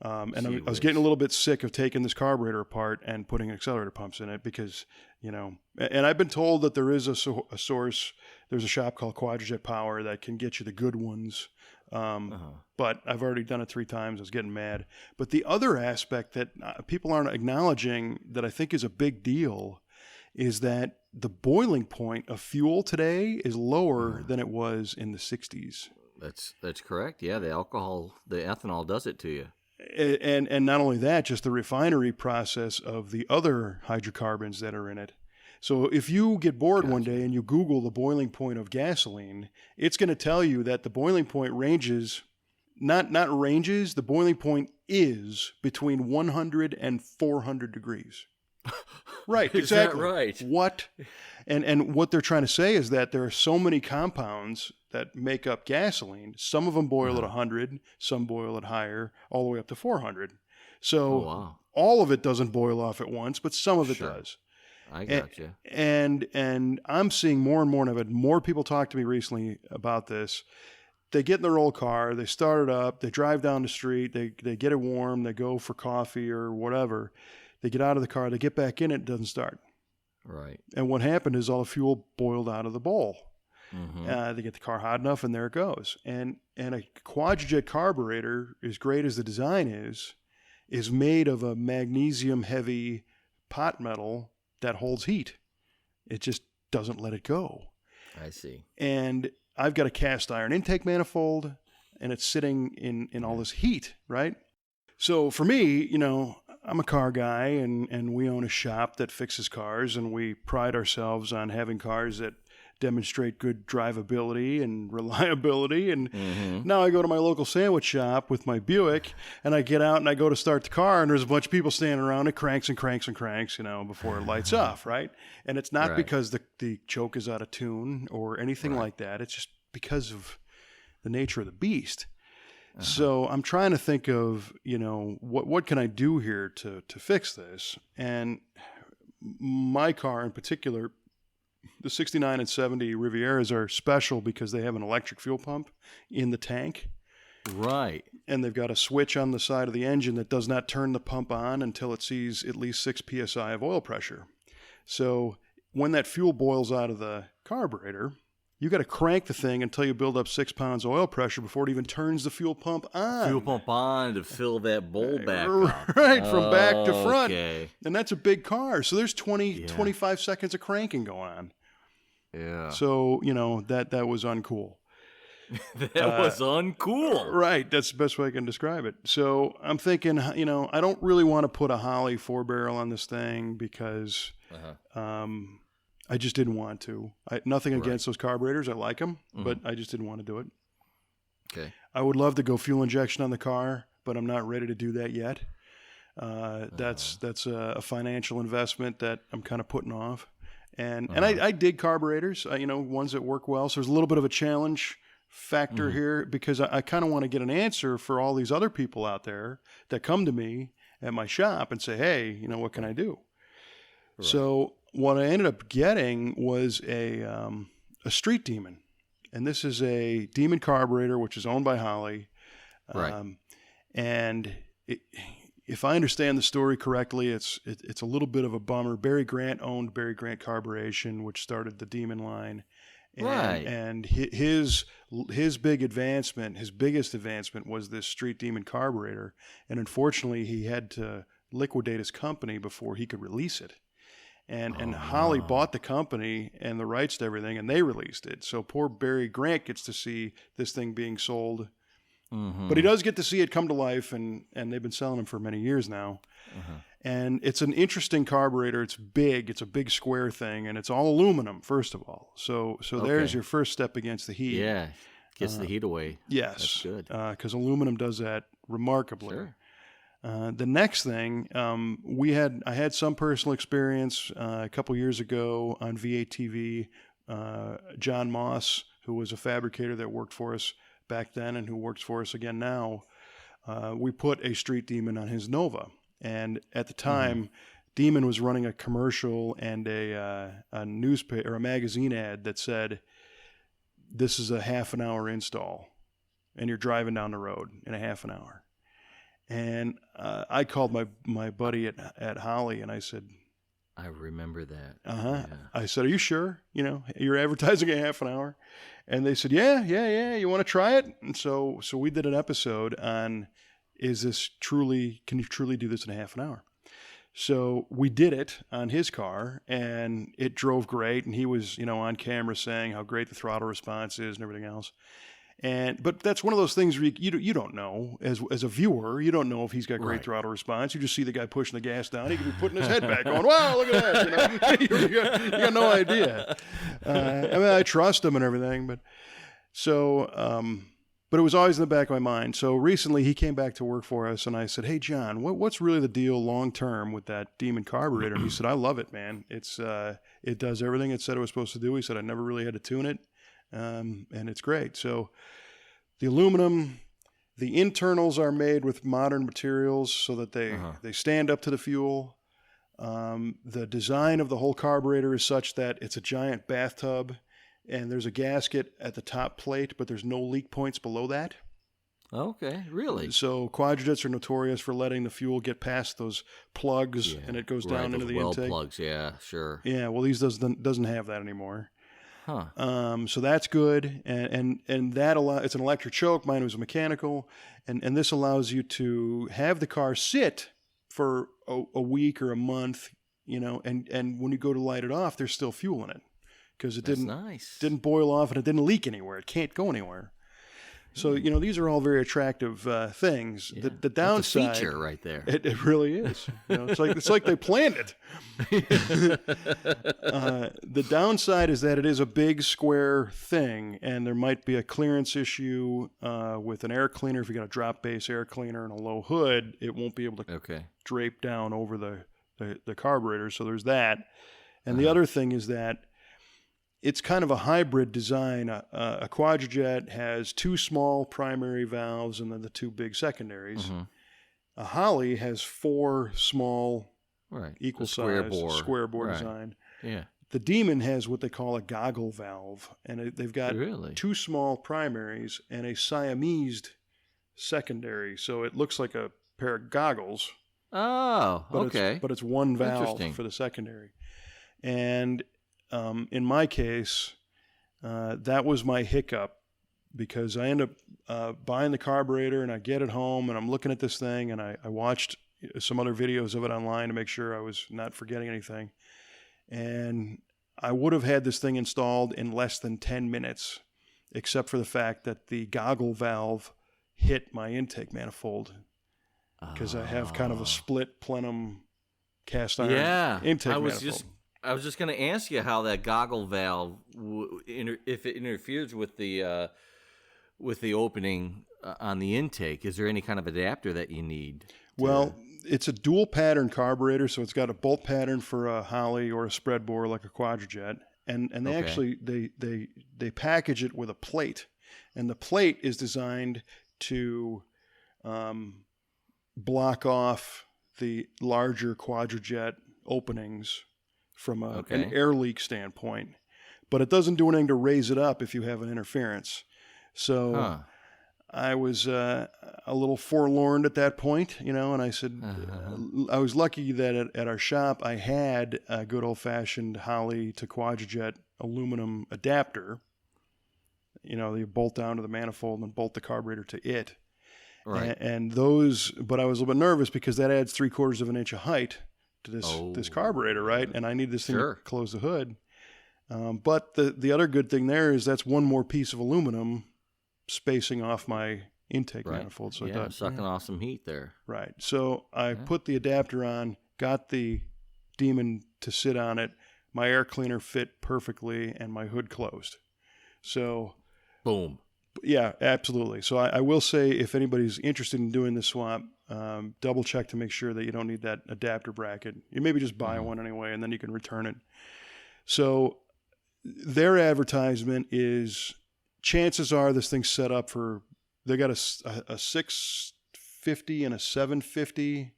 [SPEAKER 1] And I was getting a little bit sick of taking this carburetor apart and putting accelerator pumps in it because, and I've been told that there is a source, there's a shop called Quadrajet Power that can get you the good ones. But I've already done it 3 times. I was getting mad. But the other aspect that people aren't acknowledging that I think is a big deal is that the boiling point of fuel today is lower than it was in the 60s.
[SPEAKER 2] That's correct. Yeah, the ethanol does it to you.
[SPEAKER 1] And not only that, just the refinery process of the other hydrocarbons that are in it. So if you get bored one day and you Google the boiling point of gasoline, it's going to tell you that the boiling point ranges, not ranges, the boiling point is between 100 and 400 degrees. Right,
[SPEAKER 2] Is
[SPEAKER 1] exactly.
[SPEAKER 2] that right?
[SPEAKER 1] What? And what they're trying to say is that there are so many compounds that make up gasoline. Some of them boil at 100, some boil at higher, all the way up to 400. So all of it doesn't boil off at once, but some of it does.
[SPEAKER 2] I gotcha.
[SPEAKER 1] And I'm seeing more and more, and I've had more people talk to me recently about this. They get in their old car, they start it up, they drive down the street, they get it warm, they go for coffee or whatever. They get out of the car, they get back in it doesn't start.
[SPEAKER 2] Right.
[SPEAKER 1] And what happened is all the fuel boiled out of the bowl. They get the car hot enough, and there it goes. And a Quadrajet carburetor, as great as the design is made of a magnesium-heavy pot metal that holds heat. It just doesn't let it go.
[SPEAKER 2] I see.
[SPEAKER 1] And I've got a cast iron intake manifold, and it's sitting in all this heat, right? So for me, I'm a car guy, and we own a shop that fixes cars, and we pride ourselves on having cars that demonstrate good drivability and reliability. And now I go to my local sandwich shop with my Buick, and I get out and I go to start the car, and there's a bunch of people standing around. It cranks and cranks and cranks, before it lights off, right? And it's not because the choke is out of tune or anything like that. It's just because of the nature of the beast. So I'm trying to think of, what can I do here to fix this? And my car in particular, the 69 and 70 Rivieras are special because they have an electric fuel pump in the tank.
[SPEAKER 2] Right.
[SPEAKER 1] And they've got a switch on the side of the engine that does not turn the pump on until it sees at least 6 psi of oil pressure. So when that fuel boils out of the carburetor, you got to crank the thing until you build up 6 pounds of oil pressure before it even turns the fuel pump on.
[SPEAKER 2] Fuel pump on to fill that bowl back up.
[SPEAKER 1] Right, from back to front.
[SPEAKER 2] Okay.
[SPEAKER 1] And that's a big car. So there's 25 seconds of cranking going on.
[SPEAKER 2] Yeah.
[SPEAKER 1] So, that was uncool.
[SPEAKER 2] That was uncool.
[SPEAKER 1] Right. That's the best way I can describe it. So I'm thinking, I don't really want to put a Holley 4-barrel on this thing because I just didn't want to. Nothing against those carburetors. I like them, but I just didn't want to do it.
[SPEAKER 2] Okay.
[SPEAKER 1] I would love to go fuel injection on the car, but I'm not ready to do that yet. That's a financial investment that I'm kind of putting off. And I dig carburetors, ones that work well. So there's a little bit of a challenge factor here because I kind of want to get an answer for all these other people out there that come to me at my shop and say, hey, what can I do? Right. So what I ended up getting was a Street Demon. And this is a Demon carburetor, which is owned by Holley.
[SPEAKER 2] Right.
[SPEAKER 1] And if I understand the story correctly, it's a little bit of a bummer. Barry Grant owned Barry Grant Carburation, which started the Demon line. And his big advancement, his biggest advancement was this Street Demon carburetor. And unfortunately, he had to liquidate his company before he could release it. And Holley bought the company and the rights to everything, and they released it. So poor Barry Grant gets to see this thing being sold. But he does get to see it come to life, and they've been selling them for many years now. And it's an interesting carburetor. It's big. It's a big square thing, and it's all aluminum, first of all. So there's your first step against the heat.
[SPEAKER 2] Yeah, gets the heat away.
[SPEAKER 1] Yes.
[SPEAKER 2] That's good.
[SPEAKER 1] Because aluminum does that remarkably.
[SPEAKER 2] Sure.
[SPEAKER 1] The next thing, I had some personal experience a couple years ago on V8 TV. John Moss, who was a fabricator that worked for us back then and who works for us again now, we put a Street Demon on his Nova. And at the time, Demon was running a commercial and a newspaper or a magazine ad that said, "This is a half an hour install, and you're driving down the road in a half an hour." And I called my buddy at Holly, and I said,
[SPEAKER 2] I remember that.
[SPEAKER 1] "Uh-huh."
[SPEAKER 2] Yeah.
[SPEAKER 1] I said, "Are you sure? You're advertising a half an hour?" And they said, "Yeah. You want to try it?" And so we did an episode on, can you truly do this in a half an hour? So we did it on his car, and it drove great. And he was, on camera saying how great the throttle response is and everything else. But that's one of those things where you don't know as a viewer, you don't know if he's got great throttle response. You just see the guy pushing the gas down. He could be putting his head back, going, "Wow, look at that!" You got no idea. I trust him and everything, but it was always in the back of my mind. So recently he came back to work for us, and I said, "Hey, John, what's really the deal long term with that Demon carburetor?" And he said, "I love it, man. It does everything it said it was supposed to do." He said, "I never really had to tune it, and it's great." So the aluminum, the internals are made with modern materials so that they stand up to the fuel. The design of the whole carburetor is such that it's a giant bathtub, and there's a gasket at the top plate, but there's no leak points below that.
[SPEAKER 2] Okay, really?
[SPEAKER 1] So quadrajets are notorious for letting the fuel get past those plugs, and it goes down into the
[SPEAKER 2] weld
[SPEAKER 1] intake.
[SPEAKER 2] Plugs, yeah, sure.
[SPEAKER 1] Yeah, well, these doesn't have that anymore.
[SPEAKER 2] Huh.
[SPEAKER 1] So that's good, and that it's an electric choke. Mine was a mechanical, and this allows you to have the car sit for a week or a month, and when you go to light it off, there's still fuel in it because it didn't boil off and it didn't leak anywhere. It can't go anywhere. So these are all very attractive things. Yeah. The downside,
[SPEAKER 2] that's a feature right there.
[SPEAKER 1] It really is. It's like they planned it. The downside is that it is a big square thing, and there might be a clearance issue with an air cleaner. If you got a drop base air cleaner and a low hood, it won't be able to drape down over the carburetor. So there's that. And the other thing is that it's kind of a hybrid design. A quadrajet has two small primary valves and then the two big secondaries. Mm-hmm. A Holly has four small, equal size, square bore design.
[SPEAKER 2] Yeah.
[SPEAKER 1] The Demon has what they call a goggle valve, and they've got two small primaries and a Siamesed secondary. So it looks like a pair of goggles.
[SPEAKER 2] Oh,
[SPEAKER 1] but it's one valve for the secondary. And in my case, that was my hiccup because I end up buying the carburetor and I get it home and I'm looking at this thing and I watched some other videos of it online to make sure I was not forgetting anything. And I would have had this thing installed in less than 10 minutes, except for the fact that the goggle valve hit my intake manifold because I have kind of a split plenum cast iron intake manifold.
[SPEAKER 2] I was just going to ask you how that goggle valve, if it interferes with the opening on the intake, is there any kind of adapter that you need?
[SPEAKER 1] Well, it's a dual pattern carburetor, so it's got a bolt pattern for a Holly or a spread bore like a quadrajet, and they actually they package it with a plate, and the plate is designed to block off the larger quadrajet openings from an air leak standpoint, but it doesn't do anything to raise it up if you have an interference. So I was a little forlorn at that point, and I said, I was lucky that at our shop I had a good old-fashioned Holly to quadrajet aluminum adapter. You bolt down to the manifold and bolt the carburetor to it. Right. And those, but I was a little bit nervous because that adds 3/4 of an inch of height to this carburetor, right? And I need this thing to close the hood. But the other good thing there is that's one more piece of aluminum spacing off my intake manifold. So
[SPEAKER 2] sucking off some heat there.
[SPEAKER 1] Right. So I put the adapter on, got the Demon to sit on it. My air cleaner fit perfectly, and my hood closed. So,
[SPEAKER 2] boom.
[SPEAKER 1] Yeah, absolutely. So I will say, if anybody's interested in doing the swap, double check to make sure that you don't need that adapter bracket. You maybe just buy one anyway, and then you can return it. So their advertisement is chances are this thing's set up for, they got a 650 and a 750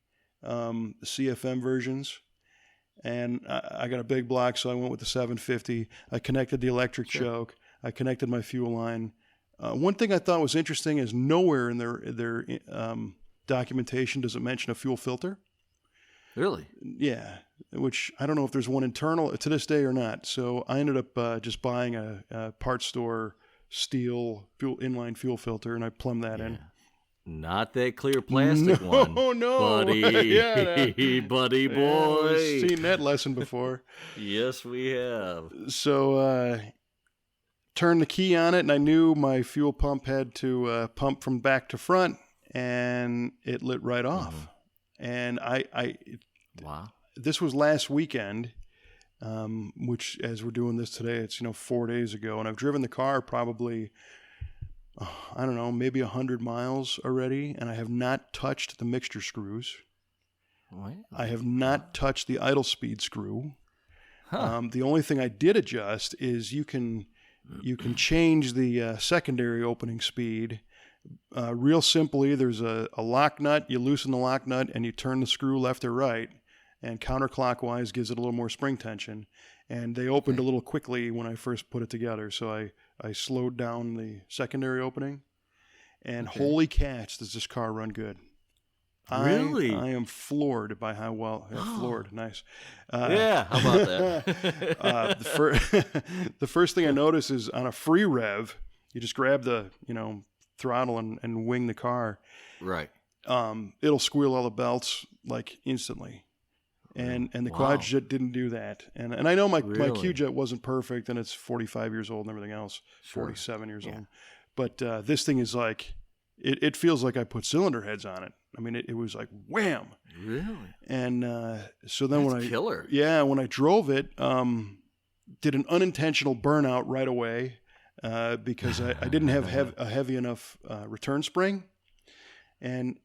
[SPEAKER 1] CFM versions. And I got a big block, so I went with the 750. I connected the electric choke. I connected my fuel line. One thing I thought was interesting is nowhere in their documentation does it mention a fuel filter.
[SPEAKER 2] Really?
[SPEAKER 1] Yeah, which I don't know if there's one internal to this day or not. So I ended up just buying a parts store steel inline fuel filter, and I plumbed that in.
[SPEAKER 2] Not that clear plastic one.
[SPEAKER 1] Oh, no.
[SPEAKER 2] Buddy.
[SPEAKER 1] Yeah,
[SPEAKER 2] buddy boy.
[SPEAKER 1] Yeah, we've seen that lesson before.
[SPEAKER 2] Yes, we have.
[SPEAKER 1] So turned the key on it, and I knew my fuel pump had to pump from back to front, and it lit right off. And
[SPEAKER 2] Wow.
[SPEAKER 1] This was last weekend, which as we're doing this today, it's 4 days ago, and I've driven the car probably, I don't know, maybe 100 miles already, and I have not touched the mixture screws.
[SPEAKER 2] What?
[SPEAKER 1] I have not touched the idle speed screw.
[SPEAKER 2] Huh.
[SPEAKER 1] The only thing I did adjust is you can change the secondary opening speed. Real simply, there's a lock nut. You loosen the lock nut and you turn the screw left or right, and counterclockwise gives it a little more spring tension. And they opened a little quickly when I first put it together, so I slowed down the secondary opening. And holy cats, does this car run good.
[SPEAKER 2] Really?
[SPEAKER 1] I am floored by how well. Floored, nice.
[SPEAKER 2] Yeah, how about that?
[SPEAKER 1] The first thing I notice is on a free rev, you just grab the throttle and wing the car.
[SPEAKER 2] Right.
[SPEAKER 1] It'll squeal all the belts like instantly. And the Quadjet didn't do that. And I know my Q-Jet wasn't perfect, and it's 45 years old and everything else, 47 years old. But this thing is like, it feels like I put cylinder heads on it. I mean, it was like wham.
[SPEAKER 2] Really?
[SPEAKER 1] And so then
[SPEAKER 2] That's killer.
[SPEAKER 1] Yeah, when I drove it, did an unintentional burnout right away because I didn't have a heavy enough return spring. And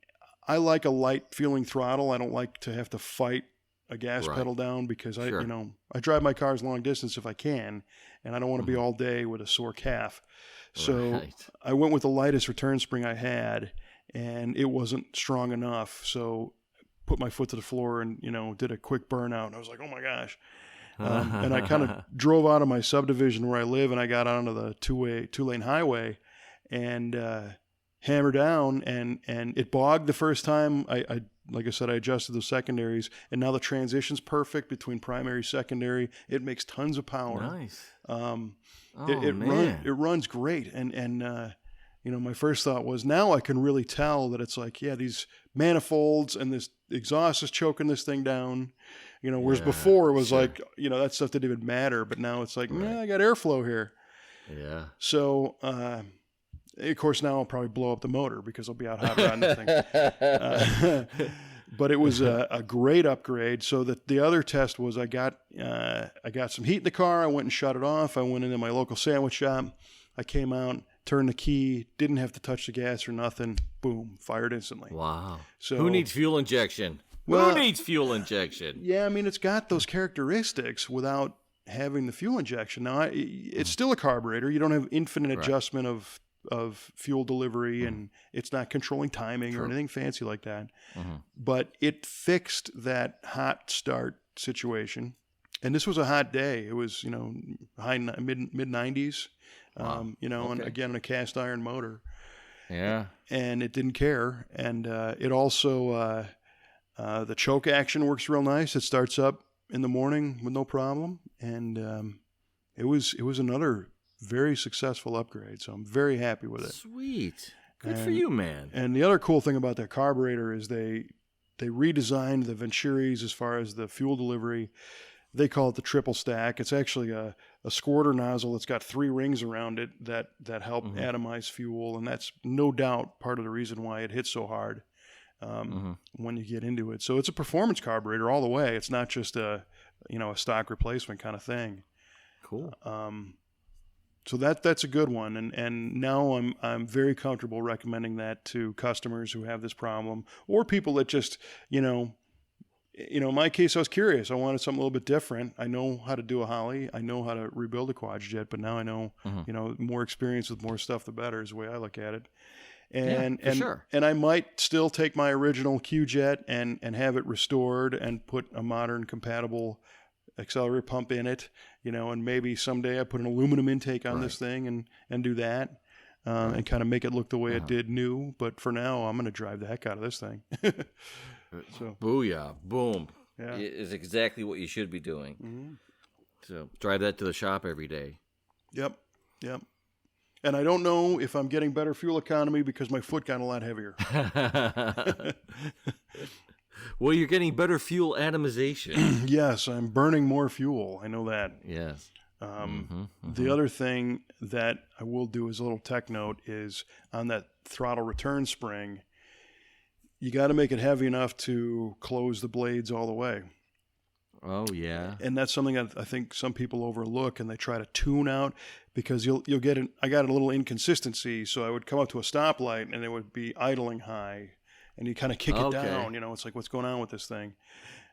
[SPEAKER 1] I like a light feeling throttle. I don't like to have to fight a gas pedal down because I drive my cars long distance if I can, and I don't want to be all day with a sore calf. So I went with the lightest return spring I had, and it wasn't strong enough. So put my foot to the floor and, did a quick burnout. And I was like, oh my gosh. And I kind of drove out of my subdivision where I live, and I got onto the two-lane highway and hammered down, and it bogged the first time. I like I said, I adjusted the secondaries, and now the transition's perfect between primary, secondary. It makes tons of power.
[SPEAKER 2] Nice.
[SPEAKER 1] It runs great, and my first thought was, now I can really tell that it's like, these manifolds and this exhaust is choking this thing down. Whereas before it was like, that stuff didn't even matter, but now it's like, I got airflow here.
[SPEAKER 2] Yeah.
[SPEAKER 1] So, of course, now I'll probably blow up the motor because I'll be out hot rodding this thing. But it was a great upgrade. So the other test was I got some heat in the car. I went and shut it off. I went into my local sandwich shop. I came out, turned the key, didn't have to touch the gas or nothing. Boom, fired instantly.
[SPEAKER 2] Wow.
[SPEAKER 1] So
[SPEAKER 2] who needs fuel injection?
[SPEAKER 1] Well,
[SPEAKER 2] who needs fuel injection?
[SPEAKER 1] Yeah, I mean, it's got those characteristics without having the fuel injection. Now, it's still a carburetor. You don't have infinite adjustment of fuel delivery, and it's not controlling timing or anything fancy like that. But it fixed that hot start situation. And this was a hot day. It was, high mid 90s, and again, on a cast iron motor.
[SPEAKER 2] Yeah.
[SPEAKER 1] And it didn't care. And it also, the choke action works real nice. It starts up in the morning with no problem. And it was another very successful upgrade, so I'm very happy with it.
[SPEAKER 2] Sweet. Good for you, man.
[SPEAKER 1] And the other cool thing about that carburetor is they redesigned the Venturis as far as the fuel delivery. They call it the triple stack. It's actually a squirter nozzle that's got 3 rings around it that help atomize fuel, and that's no doubt part of the reason why it hits so hard when you get into it. So it's a performance carburetor all the way. It's not just a stock replacement kind of thing.
[SPEAKER 2] Cool.
[SPEAKER 1] So that's a good one, and now I'm very comfortable recommending that to customers who have this problem, or people that just in my case, I was curious. I wanted something a little bit different. I know how to do a Holly. I know how to rebuild a quadjet, but now I know, more experience with more stuff, the better is the way I look at it. And
[SPEAKER 2] for sure.
[SPEAKER 1] And I might still take my original Q-Jet and have it restored and put a modern compatible accelerator pump in it, and maybe someday I put an aluminum intake on this thing and do that. And kind of make it look the way it did new. But for now, I'm going to drive the heck out of this thing. So,
[SPEAKER 2] booyah, boom.
[SPEAKER 1] Yeah.
[SPEAKER 2] Is exactly what you should be doing.
[SPEAKER 1] Mm-hmm.
[SPEAKER 2] So drive that to the shop every day.
[SPEAKER 1] Yep. And I don't know if I'm getting better fuel economy because my foot got a lot heavier.
[SPEAKER 2] Well, you're getting better fuel atomization.
[SPEAKER 1] Yes, I'm burning more fuel. I know that.
[SPEAKER 2] Yes.
[SPEAKER 1] The other thing that I will do as a little tech note is on that throttle return spring, you got to make it heavy enough to close the blades all the way.
[SPEAKER 2] Oh, yeah.
[SPEAKER 1] And that's something that I think some people overlook, and they try to tune out because you'll get I got a little inconsistency, so I would come up to a stoplight and it would be idling high, and you kind of kick it down. It's like, what's going on with this thing?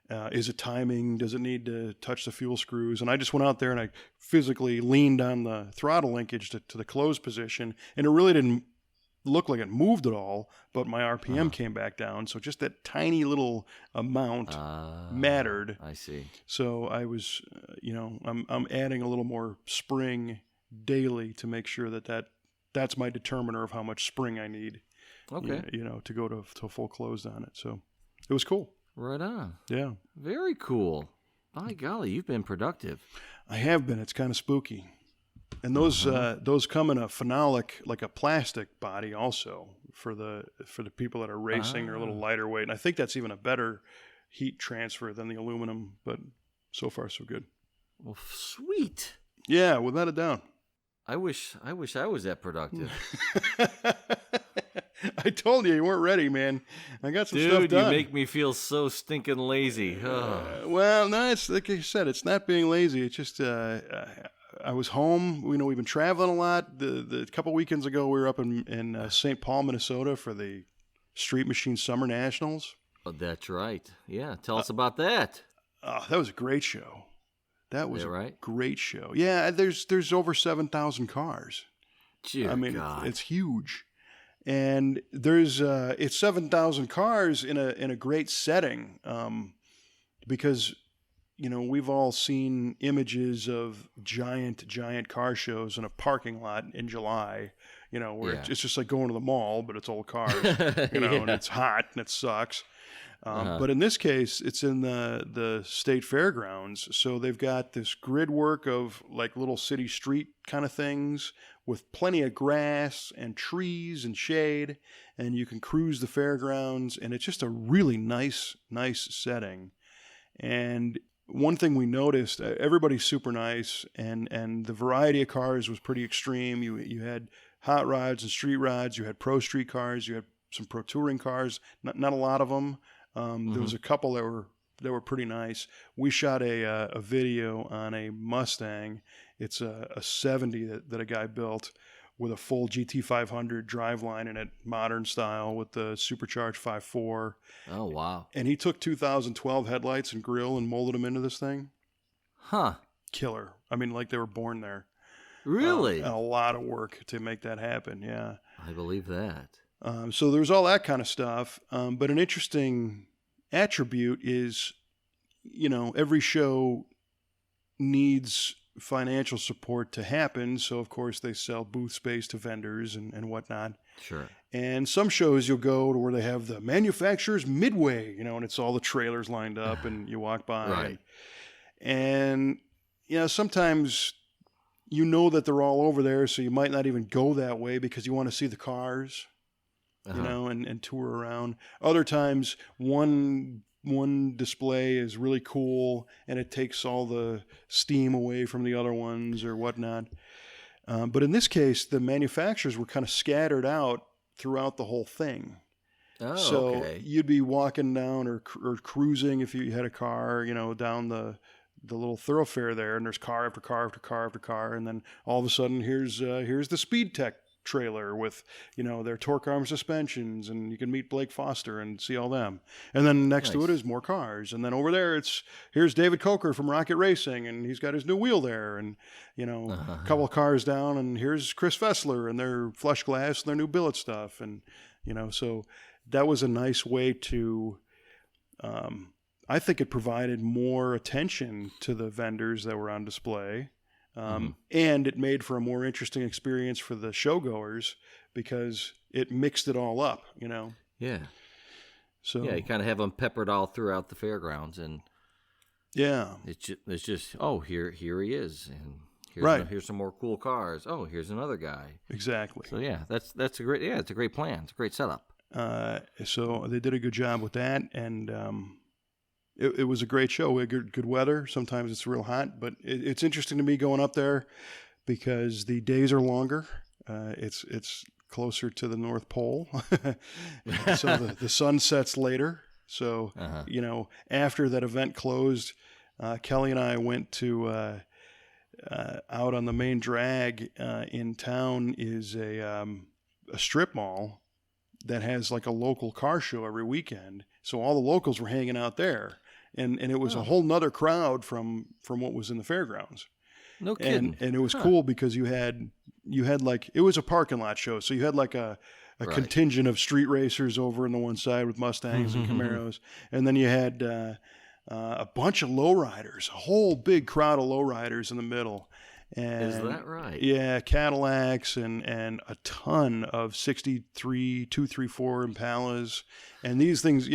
[SPEAKER 1] Is it timing? Does it need to touch the fuel screws? And I just went out there and I physically leaned on the throttle linkage to the close position, and it really didn't look like it moved at all, but my RPM came back down. So just that tiny little amount mattered.
[SPEAKER 2] I see.
[SPEAKER 1] So I was, I'm adding a little more spring daily to make sure that's my determiner of how much spring I need.
[SPEAKER 2] Okay.
[SPEAKER 1] To go to full closed on it. So it was cool.
[SPEAKER 2] Right on.
[SPEAKER 1] Yeah.
[SPEAKER 2] Very cool. By golly, you've been productive.
[SPEAKER 1] I have been. It's kind of spooky. And those come in a phenolic, like a plastic body, also for the people that are racing. They're a little lighter weight, and I think that's even a better heat transfer than the aluminum. But so far, so good.
[SPEAKER 2] Well, sweet.
[SPEAKER 1] Yeah, without a doubt.
[SPEAKER 2] I wish I was that productive.
[SPEAKER 1] I told you weren't ready, man. I got some stuff done.
[SPEAKER 2] Dude, you make me feel so stinking lazy.
[SPEAKER 1] Well, no, it's like I said, it's not being lazy. It's just I was home. We've been traveling a lot. The couple weekends ago, we were up in St. Paul, Minnesota for the Street Machine Summer Nationals.
[SPEAKER 2] Oh, that's right. Yeah, tell us about that.
[SPEAKER 1] Oh, that was a great show. That was
[SPEAKER 2] right?
[SPEAKER 1] a great show. Yeah, there's over 7,000 cars.
[SPEAKER 2] Dear God.
[SPEAKER 1] It's huge. And there's it's 7,000 cars in a great setting, because we've all seen images of giant car shows in a parking lot in July, where it's just like going to the mall, but it's all cars, and it's hot and it sucks. But in this case, it's in the state fairgrounds. So they've got this grid work of like little city street kind of things with plenty of grass and trees and shade, and you can cruise the fairgrounds, and it's just a really nice setting. And one thing we noticed, everybody's super nice, and the variety of cars was pretty extreme. You had hot rods and street rods, you had pro street cars, you had some pro touring cars, not a lot of them. There was a couple that were pretty nice. We shot a video on a Mustang. It's a 70 that a guy built with a full GT500 driveline in it, modern style with the supercharged 5.4.
[SPEAKER 2] Oh, wow.
[SPEAKER 1] And he took 2012 headlights and grill and molded them into this thing.
[SPEAKER 2] Huh.
[SPEAKER 1] Killer. I mean, like they were born there.
[SPEAKER 2] Really?
[SPEAKER 1] And a lot of work to make that happen, yeah.
[SPEAKER 2] I believe that.
[SPEAKER 1] So there's all that kind of stuff. But an interesting attribute is, every show needs financial support to happen. So, of course, they sell booth space to vendors and whatnot.
[SPEAKER 2] Sure.
[SPEAKER 1] And some shows you'll go to where they have the manufacturer's midway, and it's all the trailers lined up and you walk by.
[SPEAKER 2] Right.
[SPEAKER 1] And sometimes that they're all over there, so you might not even go that way because you want to see the cars. And tour around. Other times, one display is really cool, and it takes all the steam away from the other ones or whatnot. But in this case, the manufacturers were kind of scattered out throughout the whole thing.
[SPEAKER 2] Oh,
[SPEAKER 1] so
[SPEAKER 2] okay.
[SPEAKER 1] You'd be walking down or cruising if you had a car, down the little thoroughfare there, and there's car after car after car after car, and then all of a sudden here's the speed tech trailer with, their torque arm suspensions, and you can meet Blake Foster and see all them. And then next to it is more cars. And then over there, here's David Coker from Rocket Racing, and he's got his new wheel there. And, a couple of cars down, and here's Chris Fessler and their flush glass and their new billet stuff. And, so that was a nice way to, I think it provided more attention to the vendors that were on display. And it made for a more interesting experience for the showgoers because it mixed it all up,
[SPEAKER 2] Yeah.
[SPEAKER 1] So
[SPEAKER 2] yeah, you kind of have them peppered all throughout the fairgrounds, and
[SPEAKER 1] yeah,
[SPEAKER 2] it's just here he is, and here's some more cool cars. Oh, here's another guy.
[SPEAKER 1] Exactly.
[SPEAKER 2] So yeah, it's a great plan. It's a great setup.
[SPEAKER 1] So they did a good job with that, and it was a great show. We had good weather. Sometimes it's real hot, but it's interesting to me going up there because the days are longer. It's closer to the North Pole, so the sun sets later. So after that event closed, Kelly and I went to out on the main drag in town is a strip mall that has like a local car show every weekend. So all the locals were hanging out there. And it was a whole nother crowd from what was in the fairgrounds.
[SPEAKER 2] No kidding.
[SPEAKER 1] And it was cool because you had like, it was a parking lot show. So you had like a contingent of street racers over on the one side with Mustangs and Camaros. And then you had a bunch of lowriders, a whole big crowd of lowriders in the middle. And,
[SPEAKER 2] is that right?
[SPEAKER 1] Yeah, Cadillacs and a ton of 63 234 Impalas. And these things,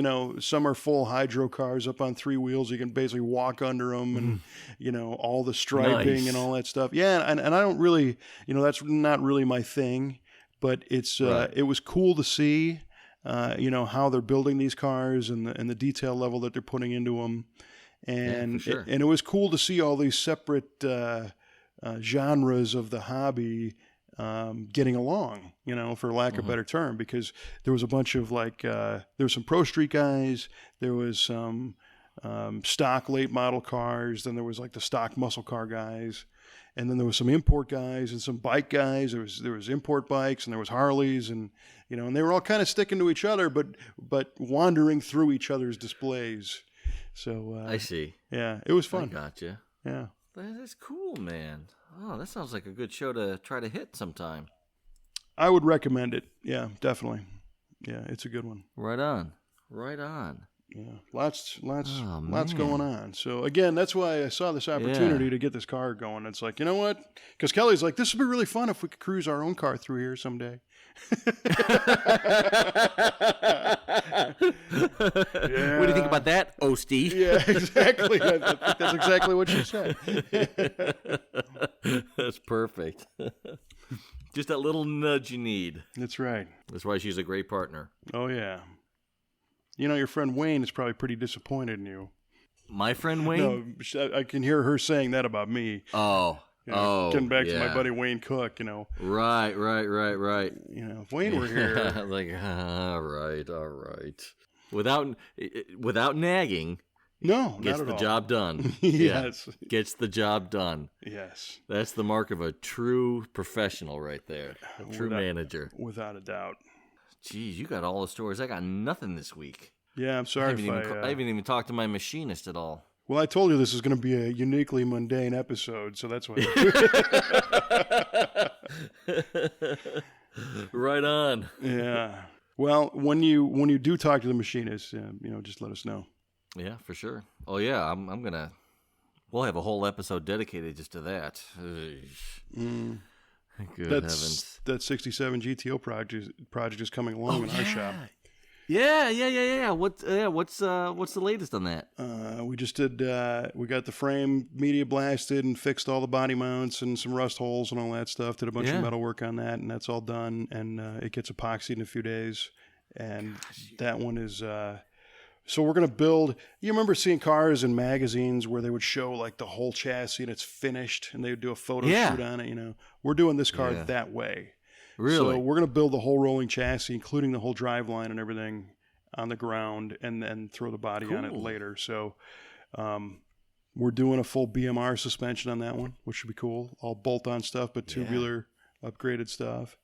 [SPEAKER 1] some are full hydro cars up on three wheels. You can basically walk under them and, all the striping and all that stuff. Yeah, and I don't really, that's not really my thing. But it's it was cool to see, how they're building these cars and the detail level that they're putting into them. And,
[SPEAKER 2] for sure.
[SPEAKER 1] And it was cool to see all these separate genres of the hobby getting along, for lack of a better term, because there was a bunch of there was some Pro Street guys, there was some stock late model cars, then there was like the stock muscle car guys, and then there was some import guys and some bike guys. There was import bikes and there was Harleys, and and they were all kind of sticking to each other, but wandering through each other's displays. So
[SPEAKER 2] I see.
[SPEAKER 1] Yeah, it was fun.
[SPEAKER 2] I gotcha.
[SPEAKER 1] Yeah.
[SPEAKER 2] That is cool, man. Oh, that sounds like a good show to try to hit sometime.
[SPEAKER 1] I would recommend it. Yeah, definitely. Yeah, it's a good one.
[SPEAKER 2] Right on. Right on.
[SPEAKER 1] Yeah, lots going on. So again, that's why I saw this opportunity to get this car going. It's like, you know what? Because Kelly's like, this would be really fun if we could cruise our own car through here someday.
[SPEAKER 2] What do you think about that, Ostie?
[SPEAKER 1] Yeah, exactly. I think that's exactly what she said.
[SPEAKER 2] That's perfect. Just that little nudge you need.
[SPEAKER 1] That's right.
[SPEAKER 2] That's why she's a great partner.
[SPEAKER 1] Oh, yeah. Your friend Wayne is probably pretty disappointed in you.
[SPEAKER 2] My friend Wayne?
[SPEAKER 1] No, I can hear her saying that about me.
[SPEAKER 2] Oh.
[SPEAKER 1] Getting back to my buddy Wayne Cook,
[SPEAKER 2] Right.
[SPEAKER 1] If Wayne were here.
[SPEAKER 2] Like, all right. Without nagging.
[SPEAKER 1] No,
[SPEAKER 2] gets
[SPEAKER 1] not at
[SPEAKER 2] the
[SPEAKER 1] all.
[SPEAKER 2] job done.
[SPEAKER 1] Yes.
[SPEAKER 2] Yeah, gets the job done.
[SPEAKER 1] Yes.
[SPEAKER 2] That's the mark of a true professional right there. A true manager.
[SPEAKER 1] Without a doubt.
[SPEAKER 2] Geez, you got all the stories. I got nothing this week.
[SPEAKER 1] Yeah, I'm sorry
[SPEAKER 2] I haven't even talked to my machinist at all.
[SPEAKER 1] Well, I told you this is going to be a uniquely mundane episode, so that's why.
[SPEAKER 2] Right on.
[SPEAKER 1] Yeah. Well, when you do talk to the machinist, just let us know.
[SPEAKER 2] Yeah, for sure. Oh yeah, I'm gonna. We'll have a whole episode dedicated just to that. Good heavens.
[SPEAKER 1] That 67 GTO project is coming along in our shop.
[SPEAKER 2] Yeah. What's the latest on that?
[SPEAKER 1] We just did. We got the frame media blasted and fixed all the body mounts and some rust holes and all that stuff. Did a bunch of metal work on that, and that's all done. And it gets epoxied in a few days. And that one is. So we're gonna build. You remember seeing cars in magazines where they would show like the whole chassis and it's finished, and they would do a photo shoot on it. We're doing this car that way.
[SPEAKER 2] Really?
[SPEAKER 1] So we're going to build the whole rolling chassis, including the whole driveline and everything on the ground, and then throw the body on it later. So we're doing a full BMR suspension on that one, which should be cool. All bolt-on stuff, but tubular upgraded stuff.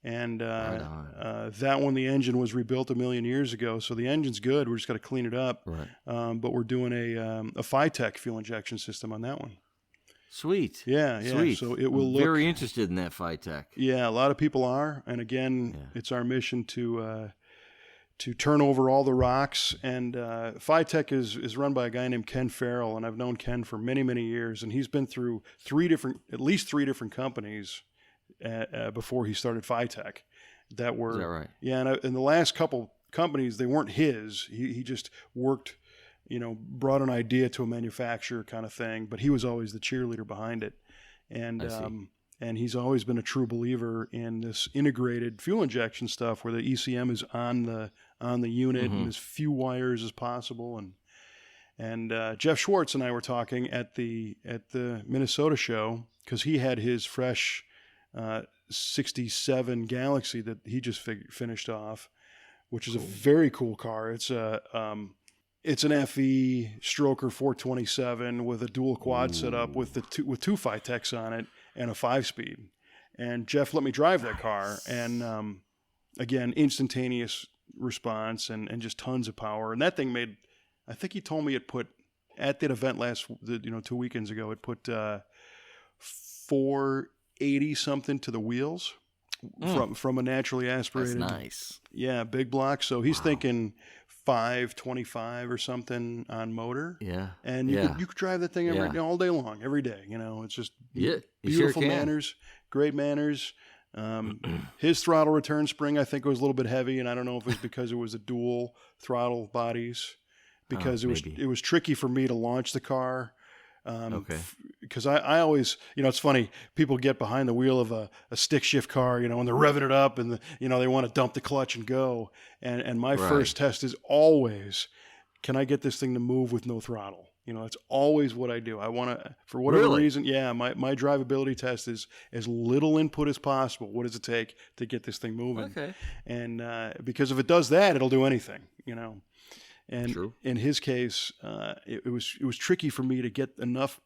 [SPEAKER 1] And
[SPEAKER 2] Right on.
[SPEAKER 1] that one, the engine was rebuilt a million years ago, so the engine's good. We're just got to clean it up.
[SPEAKER 2] Right.
[SPEAKER 1] But we're doing a Phytech fuel injection system on that one.
[SPEAKER 2] Sweet.
[SPEAKER 1] Yeah.
[SPEAKER 2] Sweet.
[SPEAKER 1] So it will
[SPEAKER 2] I'm
[SPEAKER 1] look
[SPEAKER 2] very interested in that Phytech.
[SPEAKER 1] Yeah, a lot of people are, and again, it's our mission to turn over all the rocks. And Phytech is run by a guy named Ken Farrell, and I've known Ken for many, many years, and he's been through at least three different companies before he started Phytech. That were
[SPEAKER 2] Is that right?
[SPEAKER 1] Yeah, and in the last couple companies, they weren't his. He just worked. Brought an idea to a manufacturer kind of thing, but he was always the cheerleader behind it. And he's always been a true believer in this integrated fuel injection stuff where the ECM is on the unit and as few wires as possible. And Jeff Schwartz and I were talking at the Minnesota show because he had his fresh 67 Galaxy that he just finished off, which is a very cool car. It's an FE Stroker 427 with a dual quad setup with two Phytechs on it and a 5-speed. And Jeff let me drive that car, and again, instantaneous response and just tons of power. And that thing made, I think he told me it put at that event 2 weekends ago, it put 480 something to the wheels from a naturally aspirated.
[SPEAKER 2] That's nice.
[SPEAKER 1] Yeah, big block. So he's thinking 525 or something on motor.
[SPEAKER 2] Yeah.
[SPEAKER 1] And you could drive that thing all day long, every day. It's just beautiful manners, great manners. His throttle return spring, I think, was a little bit heavy, and I don't know if it was because it was a dual throttle bodies, because it was tricky for me to launch the car. Because I always, it's funny, people get behind the wheel of a stick shift car, and they're revving it up and, they want to dump the clutch and go. And my first test is always, can I get this thing to move with no throttle? It's always what I do. I want to, for whatever reason, my drivability test is as little input as possible. What does it take to get this thing moving?
[SPEAKER 2] Okay.
[SPEAKER 1] And because if it does that, it'll do anything, And
[SPEAKER 2] True.
[SPEAKER 1] In his case, it was tricky for me to get enough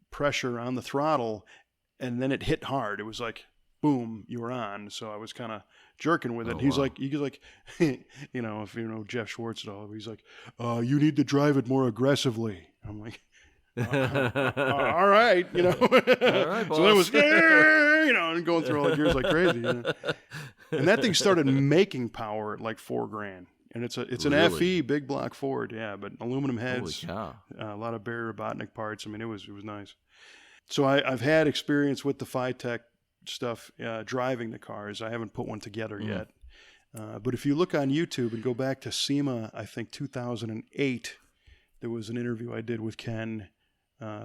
[SPEAKER 1] pressure on the throttle, and then it hit hard. It was like, boom, you were on. So I was kind of jerking with it. He's like, if you know Jeff Schwartz at all, he's like, you need to drive it more aggressively. I'm like, all right,
[SPEAKER 2] All right, boss.
[SPEAKER 1] So it was, and going through all the gears like crazy. And that thing started making power at like $4,000. And it's an FE big block Ford, but aluminum heads, a lot of Barry Robotnik parts. I mean, it was nice. So I've had experience with the Phytech stuff driving the cars. I haven't put one together yet. But if you look on YouTube and go back to SEMA, I think 2008, there was an interview I did with Ken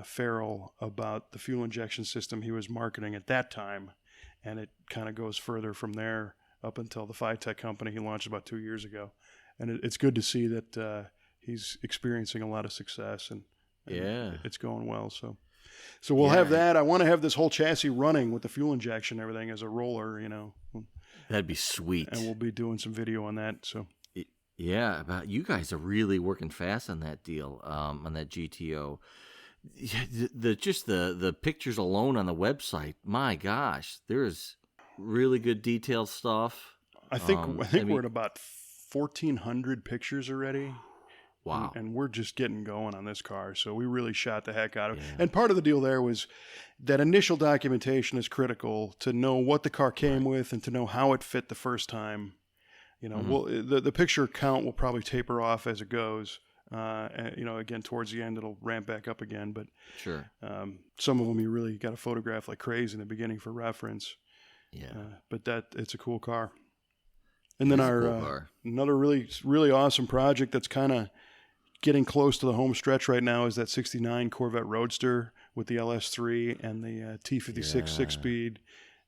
[SPEAKER 1] Farrell about the fuel injection system he was marketing at that time, and it kind of goes further from there up until the Phytech company he launched about 2 years ago. And it's good to see that he's experiencing a lot of success, and it's going well. So we'll have that. I want to have this whole chassis running with the fuel injection and everything as a roller,
[SPEAKER 2] That'd be sweet.
[SPEAKER 1] And we'll be doing some video on that. So
[SPEAKER 2] yeah, but you guys are really working fast on that deal, on that GTO. The pictures alone on the website, my gosh, there's really good detailed stuff.
[SPEAKER 1] I think we're at about 1,400 pictures already.
[SPEAKER 2] Wow.
[SPEAKER 1] And we're just getting going on this car. So we really shot the heck out of it. And part of the deal there was that initial documentation is critical to know what the car came with and to know how it fit the first time. Well, the picture count will probably taper off as it goes. Again, towards the end, it'll ramp back up again. But
[SPEAKER 2] sure,
[SPEAKER 1] some of them you really got to photograph like crazy in the beginning for reference.
[SPEAKER 2] Yeah.
[SPEAKER 1] But it's a cool car. And then another really, really awesome project that's kind of getting close to the home stretch right now is that 69 Corvette Roadster with the LS3 and the T56 6-speed.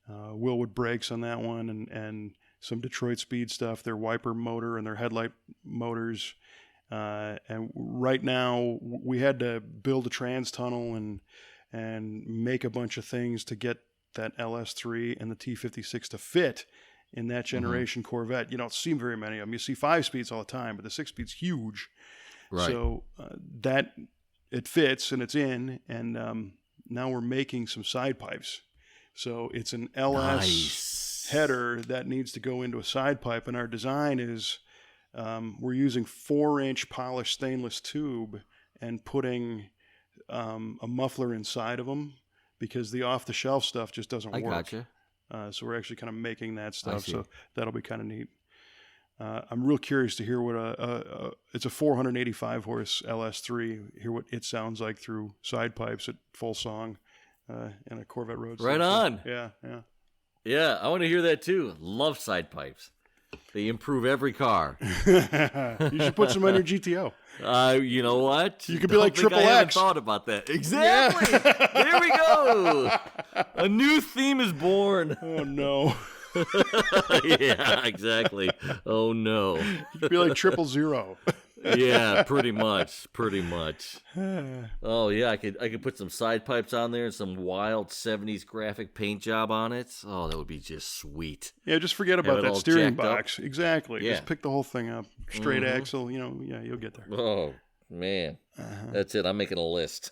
[SPEAKER 1] Willwood brakes on that one, and some Detroit Speed stuff, their wiper motor and their headlight motors. And right now we had to build a trans tunnel and make a bunch of things to get that LS3 and the T56 to fit in that generation Corvette. You don't see very many of them. You see 5-speeds all the time, but the 6-speed's huge.
[SPEAKER 2] Right.
[SPEAKER 1] So that it fits and it's in, and now we're making some side pipes. So it's an LS.
[SPEAKER 2] Nice.
[SPEAKER 1] header that needs to go into a side pipe, and our design is we're using 4-inch polished stainless tube and putting a muffler inside of them because the off-the-shelf stuff just doesn't work.
[SPEAKER 2] I gotcha.
[SPEAKER 1] So we're actually kind of making that stuff, so that'll be kind of neat. I'm real curious to hear what it's a 485 horse LS3. Hear what it sounds like through side pipes at full song in a Corvette Roadster.
[SPEAKER 2] Right on.
[SPEAKER 1] Yeah.
[SPEAKER 2] Yeah, I want to hear that too. Love side pipes. They improve every car.
[SPEAKER 1] You should put some on your GTO.
[SPEAKER 2] You know what?
[SPEAKER 1] You could be like Triple
[SPEAKER 2] I haven't
[SPEAKER 1] X.
[SPEAKER 2] thought about that. Exactly. Yeah. There we go. A new theme is born.
[SPEAKER 1] Oh no.
[SPEAKER 2] Yeah, exactly. Oh no.
[SPEAKER 1] You could be like 000.
[SPEAKER 2] Yeah, pretty much. Oh yeah, I could put some side pipes on there and some wild 70s graphic paint job on it. Oh, that would be just sweet.
[SPEAKER 1] Yeah, just forget about that steering box. Up. Exactly.
[SPEAKER 2] Yeah.
[SPEAKER 1] Just pick the whole thing up. Straight axle, yeah, you'll get there.
[SPEAKER 2] Oh, man. That's it. I'm making a list.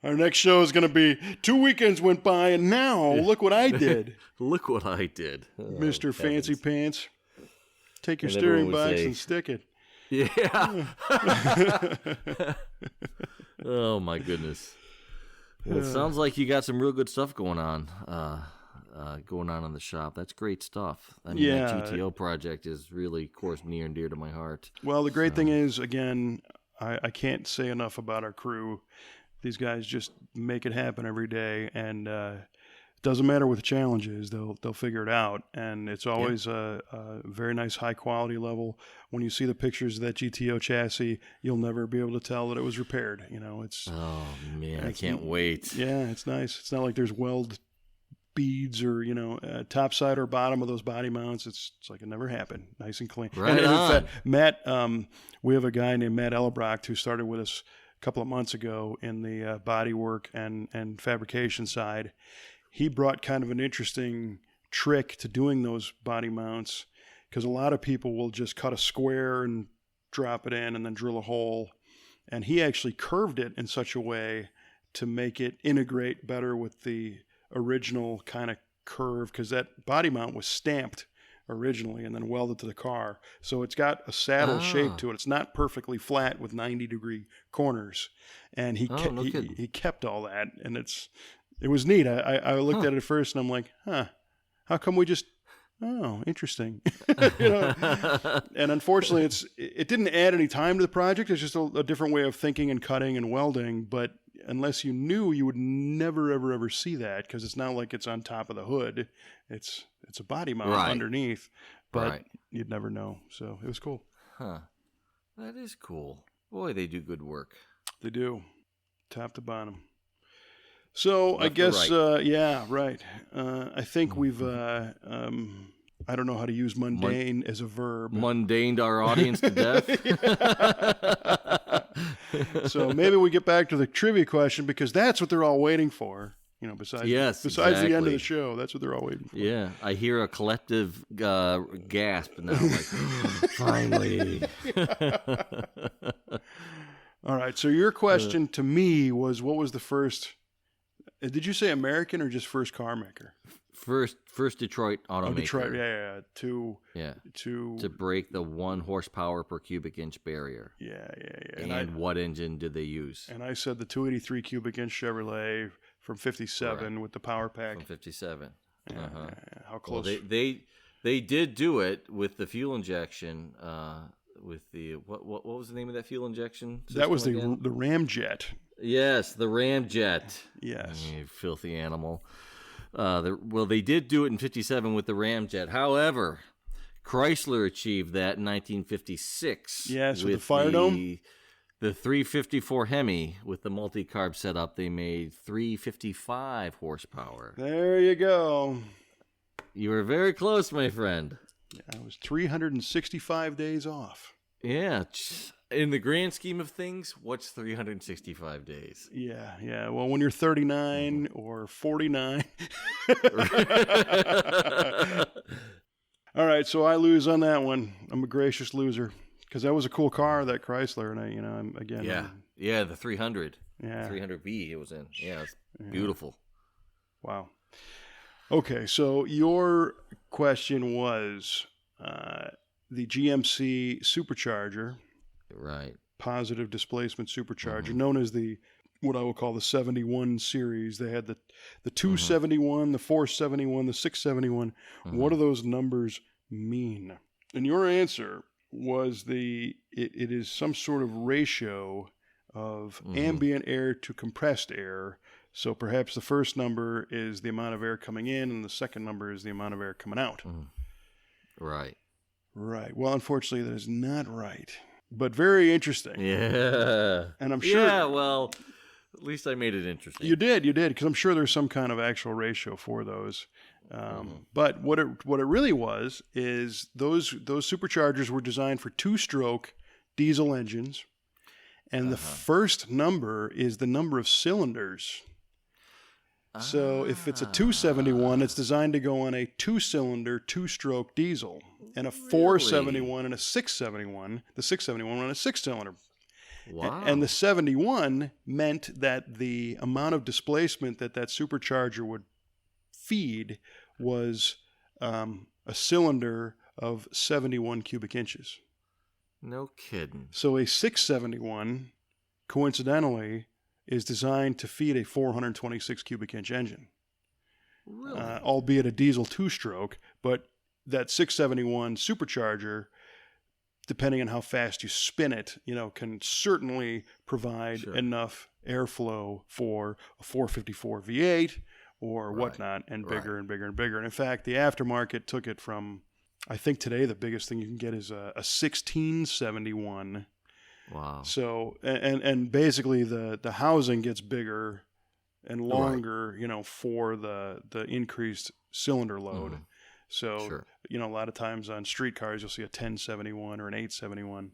[SPEAKER 1] Our next show is going to be 2 weekends went by, and now look what I did.
[SPEAKER 2] Look what I did. Oh,
[SPEAKER 1] Mr. Fancy Pants. Take your steering box and stick it.
[SPEAKER 2] Yeah. Oh, my goodness. Well, it sounds like you got some real good stuff going on in the shop. That's great stuff. I mean, that GTO project is really, of course, near and dear to my heart.
[SPEAKER 1] Well, the great thing is, again, I can't say enough about our crew. These guys just make it happen every day, and it doesn't matter what the challenge is; they'll figure it out. And it's always a very nice, high quality level. When you see the pictures of that GTO chassis, you'll never be able to tell that it was repaired. It's
[SPEAKER 2] man, I can't wait.
[SPEAKER 1] Yeah, it's nice. It's not like there's weld beads or top side or bottom of those body mounts. It's like it never happened. Nice and clean.
[SPEAKER 2] Right
[SPEAKER 1] and in
[SPEAKER 2] on.
[SPEAKER 1] fact, Matt, we have a guy named Matt Ellebrocht who started with us a couple of months ago in the body work and fabrication side. He brought kind of an interesting trick to doing those body mounts because a lot of people will just cut a square and drop it in and then drill a hole. And he actually curved it in such a way to make it integrate better with the original kind of curve, because that body mount was stamped originally and then welded to the car, so it's got a saddle shape to it. It's not perfectly flat with 90-degree corners, and he kept all that, and it was neat. I looked at it at first and I'm like, how come we just interesting. And unfortunately it didn't add any time to the project. It's just a different way of thinking and cutting and welding, but unless you knew, you would never ever see that, because it's not like it's on top of the hood. It's a body mount underneath, but you'd never know. So it was cool.
[SPEAKER 2] That is cool. Boy, they do good work.
[SPEAKER 1] They do, top to bottom. So
[SPEAKER 2] Left
[SPEAKER 1] I guess
[SPEAKER 2] right.
[SPEAKER 1] I think we've I don't know how to use mundane as a verb.
[SPEAKER 2] Mundaned our audience to death.
[SPEAKER 1] So maybe we get back to the trivia question, because that's what they're all waiting for. Besides the end of the show, that's what they're all waiting for.
[SPEAKER 2] Yeah, I hear a collective gasp now. Like, finally.
[SPEAKER 1] All right. So your question to me was, what was the first? Did you say American or just first car maker?
[SPEAKER 2] First Detroit automaker.
[SPEAKER 1] Detroit, to
[SPEAKER 2] break the 1 horsepower per cubic inch barrier.
[SPEAKER 1] Yeah.
[SPEAKER 2] And what engine did they use?
[SPEAKER 1] And I said the 283 cubic inch Chevrolet from 57 with the power pack.
[SPEAKER 2] From 57.
[SPEAKER 1] Yeah, how close?
[SPEAKER 2] Well, they did do it with the fuel injection. With the what was the name of that fuel injection system?
[SPEAKER 1] That was the
[SPEAKER 2] again?
[SPEAKER 1] the Ramjet.
[SPEAKER 2] Yes, the Ramjet.
[SPEAKER 1] Yes,
[SPEAKER 2] you filthy animal. They did do it in 57 with the Ramjet. However, Chrysler achieved that in 1956.
[SPEAKER 1] Yes, with the Fire Dome.
[SPEAKER 2] The 354 Hemi with the multi-carb setup, they made 355 horsepower.
[SPEAKER 1] There you go.
[SPEAKER 2] You were very close, my friend.
[SPEAKER 1] I was 365 days off.
[SPEAKER 2] Yeah. In the grand scheme of things, what's 365 days?
[SPEAKER 1] Yeah. Well, when you're 39 or 49. All right, so I lose on that one. I'm a gracious loser, because that was a cool car, that Chrysler, and I'm again.
[SPEAKER 2] Yeah, the 300.
[SPEAKER 1] Yeah.
[SPEAKER 2] 300B it was in. Yeah, it's beautiful.
[SPEAKER 1] Wow. Okay, so your question was the GMC supercharger,
[SPEAKER 2] Right.
[SPEAKER 1] positive displacement supercharger, known as what I will call the 71 series. They had the 271, the 471, the 671. What do those numbers mean? And your answer was it is some sort of ratio of ambient air to compressed air. So perhaps the first number is the amount of air coming in, and the second number is the amount of air coming out.
[SPEAKER 2] Right.
[SPEAKER 1] Right. Well, unfortunately, that is not right. But very interesting.
[SPEAKER 2] Yeah.
[SPEAKER 1] And I'm sure...
[SPEAKER 2] Yeah, well, at least I made it interesting.
[SPEAKER 1] You did, because I'm sure there's some kind of actual ratio for those. But what it really was is those superchargers were designed for 2-stroke diesel engines, and the first number is the number of cylinders. So if it's a 271, it's designed to go on a 2-cylinder, 2-stroke diesel, and a 471 and a 671. The 671 on a 6-cylinder.
[SPEAKER 2] Wow.
[SPEAKER 1] And the 71 meant that the amount of displacement that supercharger would feed was a cylinder of 71 cubic inches.
[SPEAKER 2] No kidding.
[SPEAKER 1] So a 671, coincidentally, is designed to feed a 426 cubic inch engine.
[SPEAKER 2] Really?
[SPEAKER 1] Albeit a diesel 2-stroke, but that 671 supercharger, depending on how fast you spin it, can certainly provide enough airflow for a 454 V8 or whatnot, and bigger and bigger and bigger. And in fact, the aftermarket took it from, I think today the biggest thing you can get is a 1671.
[SPEAKER 2] Wow.
[SPEAKER 1] So, and basically the housing gets bigger and longer, for the increased cylinder load. So, a lot of times on street cars, you'll see a 1071 or an 871.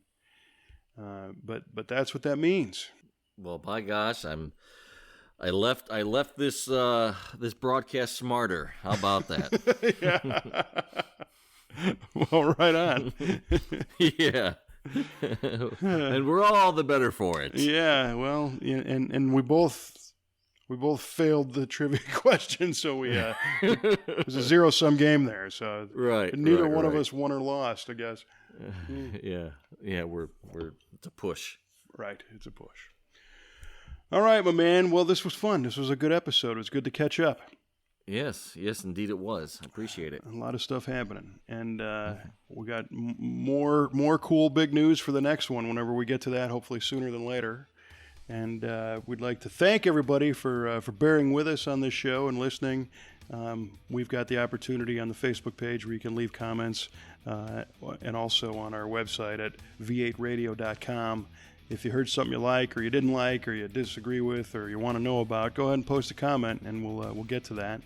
[SPEAKER 1] But that's what that means.
[SPEAKER 2] Well, by gosh, I left this broadcast smarter. How about that?
[SPEAKER 1] Well, right on.
[SPEAKER 2] Yeah. And we're all the better for it.
[SPEAKER 1] Yeah, well, and we both failed the trivia question, so it was a zero-sum game there. So neither one of us won or lost, I guess.
[SPEAKER 2] Yeah, we're it's a push.
[SPEAKER 1] Right, it's a push. All right, my man. Well, this was fun. This was a good episode. It was good to catch up.
[SPEAKER 2] Yes, indeed it was. I appreciate it.
[SPEAKER 1] A lot of stuff happening, and we got more cool big news for the next one. Whenever we get to that, hopefully sooner than later. And we'd like to thank everybody for bearing with us on this show and listening. We've got the opportunity on the Facebook page where you can leave comments, and also on our website at v8radio.com. If you heard something you like, or you didn't like, or you disagree with, or you want to know about, go ahead and post a comment, and we'll get to that.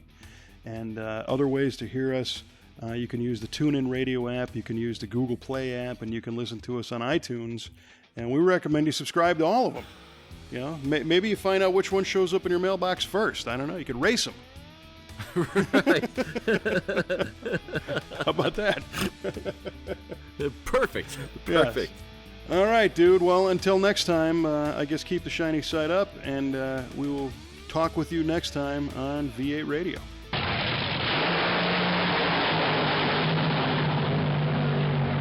[SPEAKER 1] And other ways to hear us, you can use the TuneIn Radio app, you can use the Google Play app, and you can listen to us on iTunes. And we recommend you subscribe to all of them. Maybe you find out which one shows up in your mailbox first. I don't know. You could race them.
[SPEAKER 2] Right.
[SPEAKER 1] How about that?
[SPEAKER 2] Perfect.
[SPEAKER 1] Yes. All right, dude. Well, until next time, I guess keep the shiny side up, and we will talk with you next time on V8 Radio.